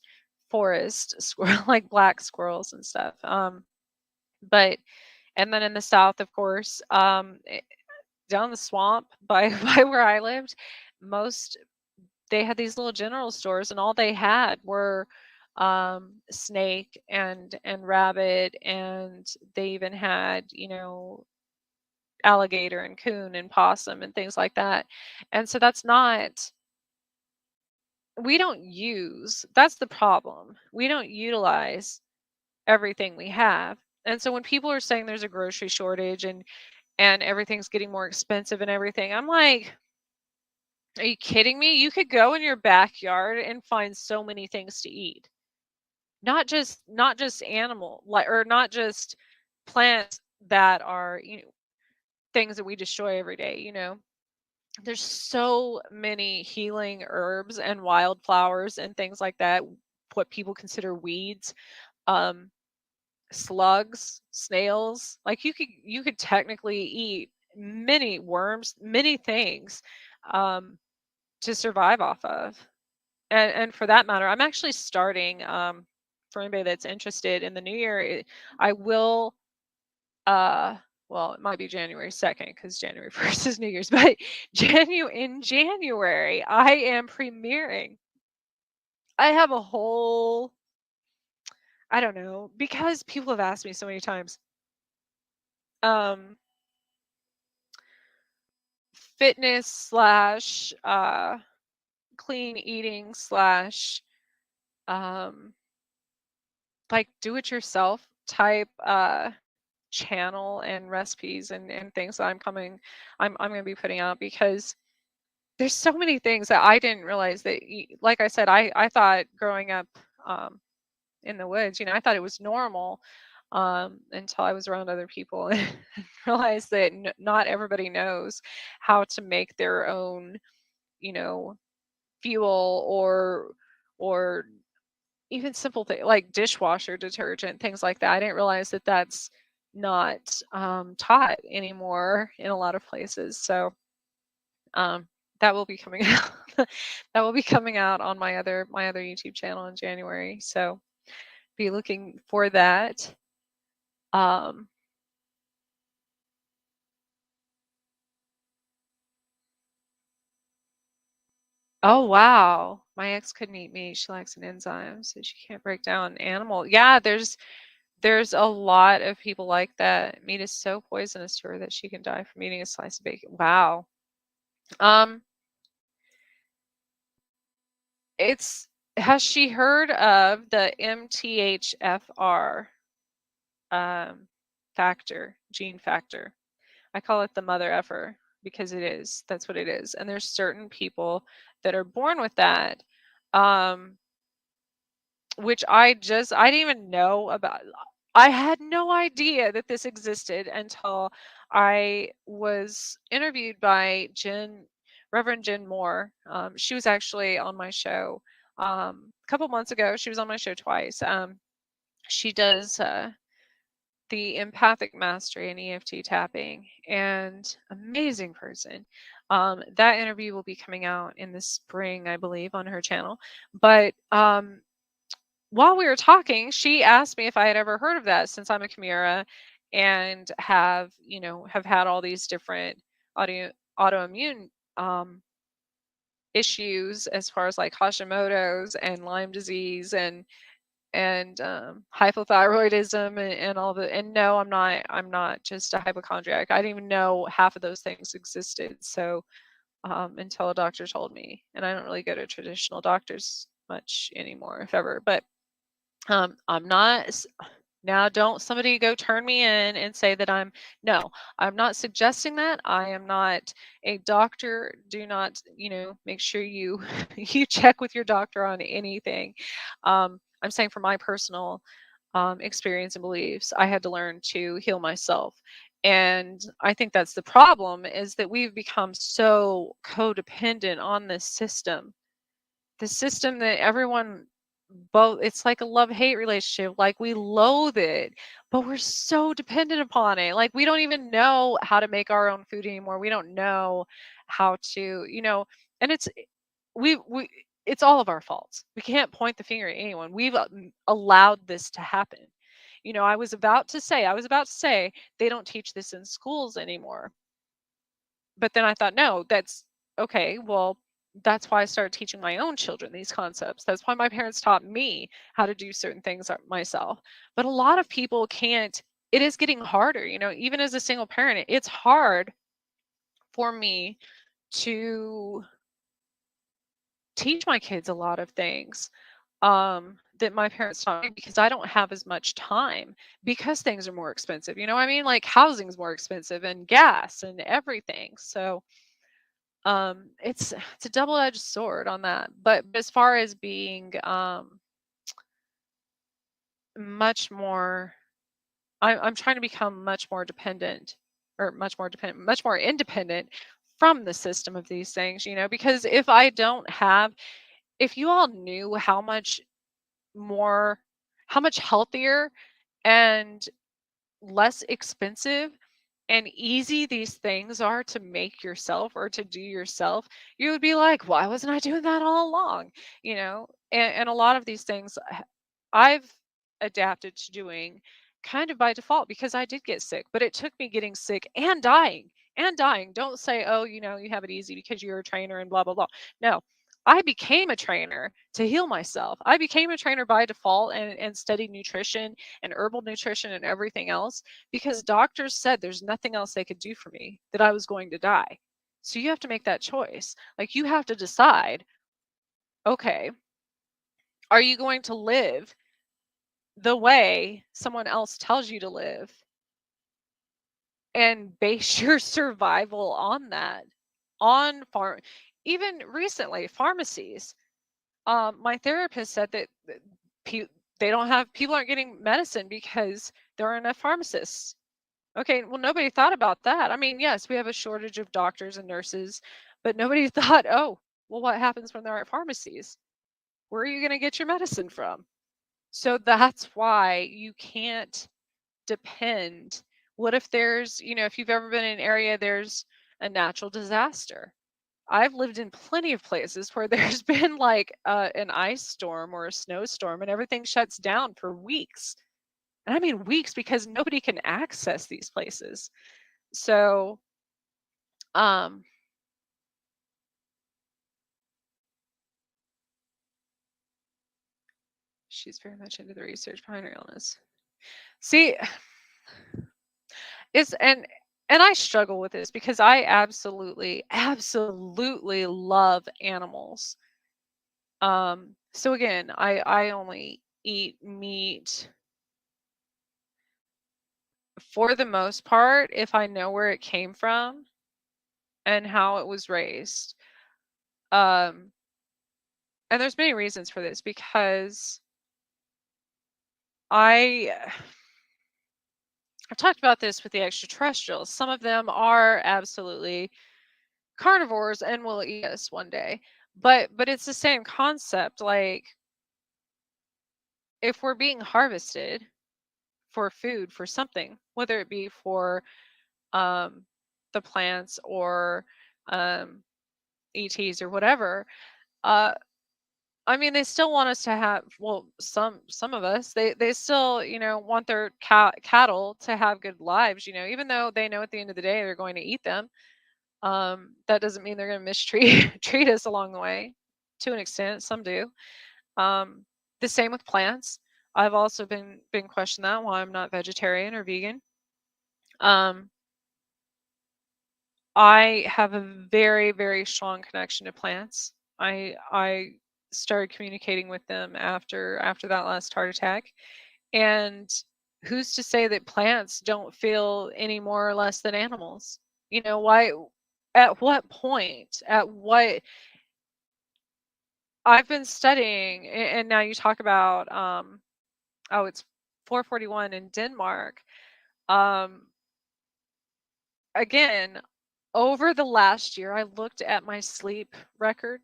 forest squirrel, like black squirrels and stuff. But and then in the south, of course, down the swamp by by where I lived, most they had these little general stores, and all they had were snake and rabbit, and they even had, alligator and coon and possum and things like that. And so that's the problem. We don't utilize everything we have. And so when people are saying there's a grocery shortage and everything's getting more expensive and everything, I'm like, are you kidding me? You could go in your backyard and find so many things to eat. Not just animal, like, or not just plants that are, things that we destroy every day, There's so many healing herbs and wildflowers and things like that, what people consider weeds. Um Slugs, snails, like you could technically eat many worms, many things um to survive off of. And for that matter, I'm actually starting, for anybody that's interested, in the new year, I will, uh well, it might be January 2nd because January 1st is New Year's, but in January, I am premiering. I have a whole, I don't know, because people have asked me so many times, um, fitness slash clean eating slash um like do it yourself type channel and recipes and things that I'm going to be putting out, because there's so many things that I didn't realize that like I said, I thought growing up um in the woods, I thought it was normal until I was around other people and realized that not everybody knows how to make their own, you know, fuel or even simple things like dishwasher detergent, things like that. I didn't realize that that's not taught anymore in a lot of places. So um, that will be coming out. That will be coming out on my other YouTube channel in January. So be looking for that. Um, oh wow, my ex couldn't eat meat. She likes an enzyme, so she can't break down animal. Yeah, there's a lot of people like that. Meat is so poisonous to her that she can die from eating a slice of bacon. Wow. Um, it's Has she heard of the MTHFR gene factor? I call it the mother effer because it is. That's what it is. And there's certain people that are born with that. Um, which I didn't even know about. I had no idea that this existed until I was interviewed by Reverend Jen Moore. She was actually on my show a couple months ago. She was on my show twice. She does the empathic mastery and EFT tapping, and amazing person. That interview will be coming out in the spring, I believe, on her channel. But while we were talking, she asked me if I had ever heard of that, since I'm a Chimera and have had all these different autoimmune issues, as far as like Hashimoto's and Lyme disease and hypothyroidism and all the. And no, I'm not just a hypochondriac. I didn't even know half of those things existed. So until a doctor told me, and I don't really go to traditional doctors much anymore, if ever. But I'm not. Now, don't somebody go turn me in and say that no, I'm not suggesting that. I am not a doctor. Do not, make sure you you check with your doctor on anything. I'm saying from my personal experience and beliefs, I had to learn to heal myself. And I think that's the problem, is that we've become so codependent on this system. The system that everyone, both, it's like a love-hate relationship. Like, we loathe it, but we're so dependent upon it. Like, we don't even know how to make our own food anymore. We don't know how to, and we it's all of our faults. We can't point the finger at anyone. We've allowed this to happen. I was about to say they don't teach this in schools anymore. But then I thought, no, that's okay. Well, that's why I started teaching my own children these concepts. That's why my parents taught me how to do certain things myself. But a lot of people can't. It is getting harder, even as a single parent, it's hard for me to teach my kids a lot of things that my parents taught me, because I don't have as much time, because things are more expensive. You know what I mean? Like, housing's more expensive, and gas and everything. So it's a double-edged sword on that. But as far as being much more, I'm trying to become much more dependent, or much more independent from the system of these things, because if you all knew how much healthier and less expensive and easy these things are to make yourself, or to do yourself, you would be like, why wasn't I doing that all along? And a lot of these things I've adapted to doing kind of by default, because I did get sick, but it took me getting sick and dying and dying. Don't say, oh, you have it easy because you're a trainer and blah, blah, blah. No, I became a trainer to heal myself. I became a trainer by default, and studied nutrition and herbal nutrition and everything else, because doctors said there's nothing else they could do for me, that I was going to die. So you have to make that choice. Like, you have to decide, okay, are you going to live the way someone else tells you to live and base your survival on that? On farm, even recently, pharmacies. My therapist said that they don't have people aren't getting medicine because there aren't enough pharmacists. Okay, well, nobody thought about that. I mean, yes, we have a shortage of doctors and nurses, but nobody thought, oh, well, what happens when there aren't pharmacies? Where are you going to get your medicine from? So that's why you can't depend. What if if you've ever been in an area, there's a natural disaster. I've lived in plenty of places where there's been like an ice storm or a snowstorm, and everything shuts down for weeks. And I mean weeks, because nobody can access these places. So, um, she's very much into the research behind her illness. See, it's and I struggle with this, because I absolutely, absolutely love animals. So again, I only eat meat for the most part if I know where it came from and how it was raised. Um, and there's many reasons for this, because I've talked about this with the extraterrestrials. Some of them are absolutely carnivores and will eat us one day. But it's the same concept. Like, if we're being harvested for food, for something, whether it be for um, the plants, or um, ETs, or whatever, uh, I mean, they still want us to have, well, some of us, they still, want their cattle to have good lives, even though they know at the end of the day they're going to eat them. That doesn't mean they're going to mistreat treat us along the way. To an extent, some do. Um, the same with plants. I've also been questioned that why I'm not vegetarian or vegan. Um, I have a very, very strong connection to plants. I started communicating with them after that last heart attack, and who's to say that plants don't feel any more or less than animals? You know, why, at what point, at what, I've been studying, and now you talk about, oh, it's 441 in Denmark. Um, again, over the last year, I looked at my sleep record,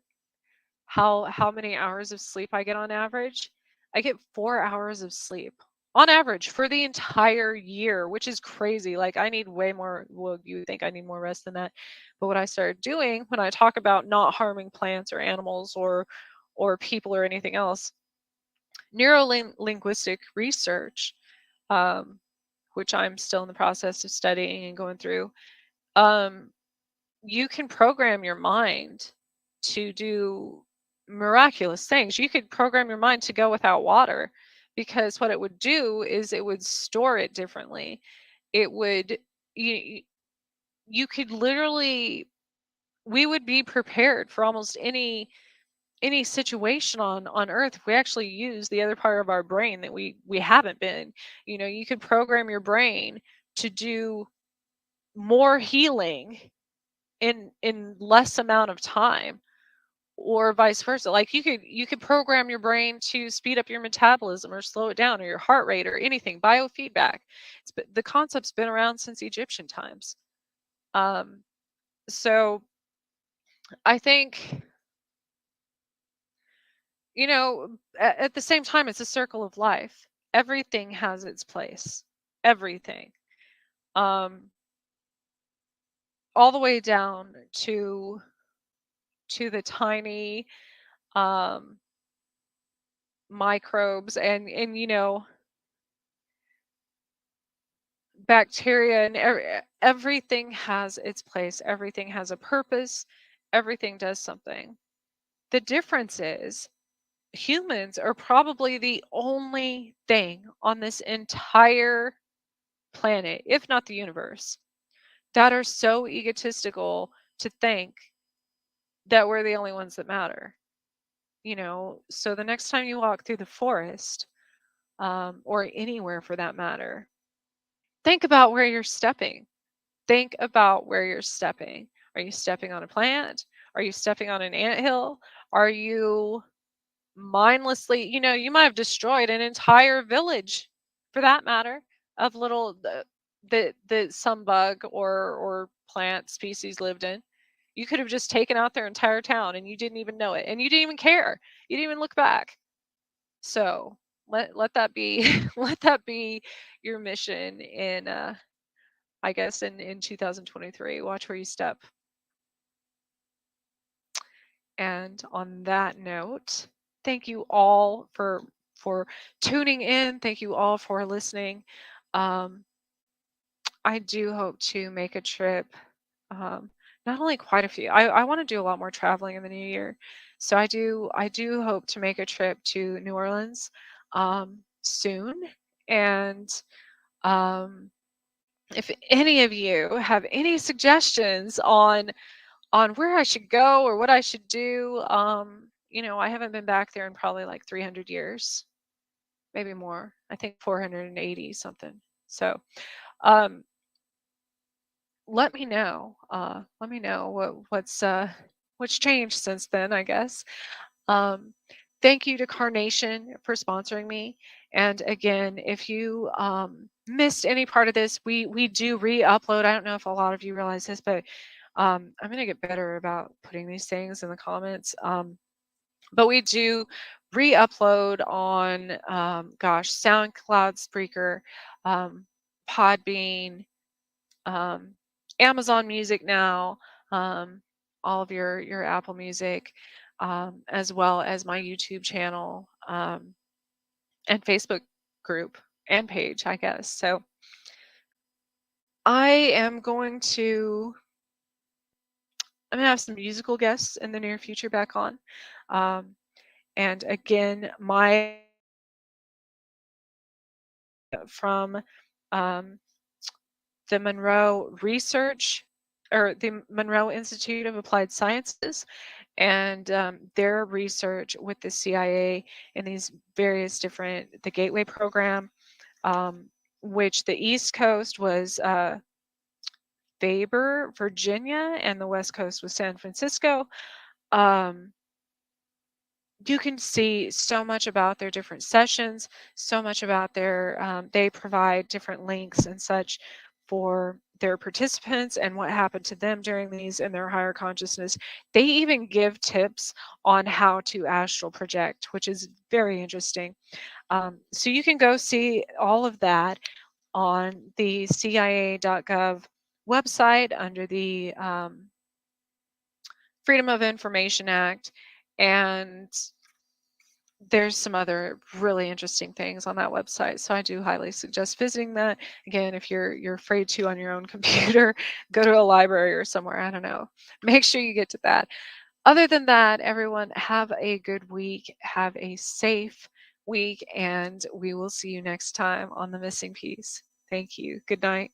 how many hours of sleep I get on average. I get 4 hours of sleep on average for the entire year, which is crazy. Like, I need way more. Well, you would think I need more rest than that. But what I started doing when I talk about not harming plants or animals or people or anything else, neuro-linguistic research, um, which I'm still in the process of studying and going through, um, you can program your mind to do miraculous things. You could program your mind to go without water, because what it would do is it would store it differently. It would, you, you could literally, we would be prepared for almost any situation on earth if we actually use the other part of our brain that we haven't been. You know, you could program your brain to do more healing in less amount of time, or vice versa. Like, you could program your brain to speed up your metabolism or slow it down, or your heart rate, or anything. Biofeedback, the concept's been around since Egyptian times. So I think, you know, at the same time, it's a circle of life. Everything has its place. Everything. Um, all the way down to the tiny um, microbes, and you know, bacteria, and everything has its place. Everything has a purpose. Everything does something. The difference is, humans are probably the only thing on this entire planet, if not the universe, that are so egotistical to think that we're the only ones that matter. You know, so the next time you walk through the forest, or anywhere for that matter, think about where you're stepping. Think about where you're stepping. Are you stepping on a plant? Are you stepping on an anthill? Are you mindlessly, you know, you might have destroyed an entire village, for that matter, of little that some bug or plant species lived in. You could have just taken out their entire town and you didn't even know it, and you didn't even care. You didn't even look back. So let that be let that be your mission in I guess in 2023. Watch where you step. And on that note, thank you all for tuning in. Thank you all for listening. I do hope to make a trip. Not only quite a few. I want to do a lot more traveling in the new year. So I do hope to make a trip to New Orleans soon. And if any of you have any suggestions on where I should go or what I should do, you know, I haven't been back there in probably like 300 years, maybe more. I think 480 something. So um, let me know. Let me know what's changed since then, I guess. Um, thank you to Carnation for sponsoring me. And again, if you missed any part of this, we do re-upload. I don't know if a lot of you realize this, but I'm going to get better about putting these things in the comments. But we do re-upload on, SoundCloud, Spreaker, Podbean, Amazon Music now, all of your Apple Music, as well as my YouTube channel, and Facebook group and page, I guess. So I'm going to have some musical guests in the near future back on. And again, my from um, the Monroe Research, or the Monroe Institute of Applied Sciences, and their research with the CIA and these various different, the Gateway program, which the East Coast was Faber, Virginia, and the West Coast was San Francisco. You can see so much about their different sessions, so much about their, they provide different links and such for their participants and what happened to them during these and their higher consciousness. They even give tips on how to astral project, which is very interesting. So you can go see all of that on the CIA.gov website under the Freedom of Information Act, and there's some other really interesting things on that website. So I do highly suggest visiting that. Again, if you're afraid to on your own computer, go to a library or somewhere, I don't know. Make sure you get to that. Other than that, everyone have a good week, have a safe week, and we will see you next time on The Missing Piece. Thank you. Good night.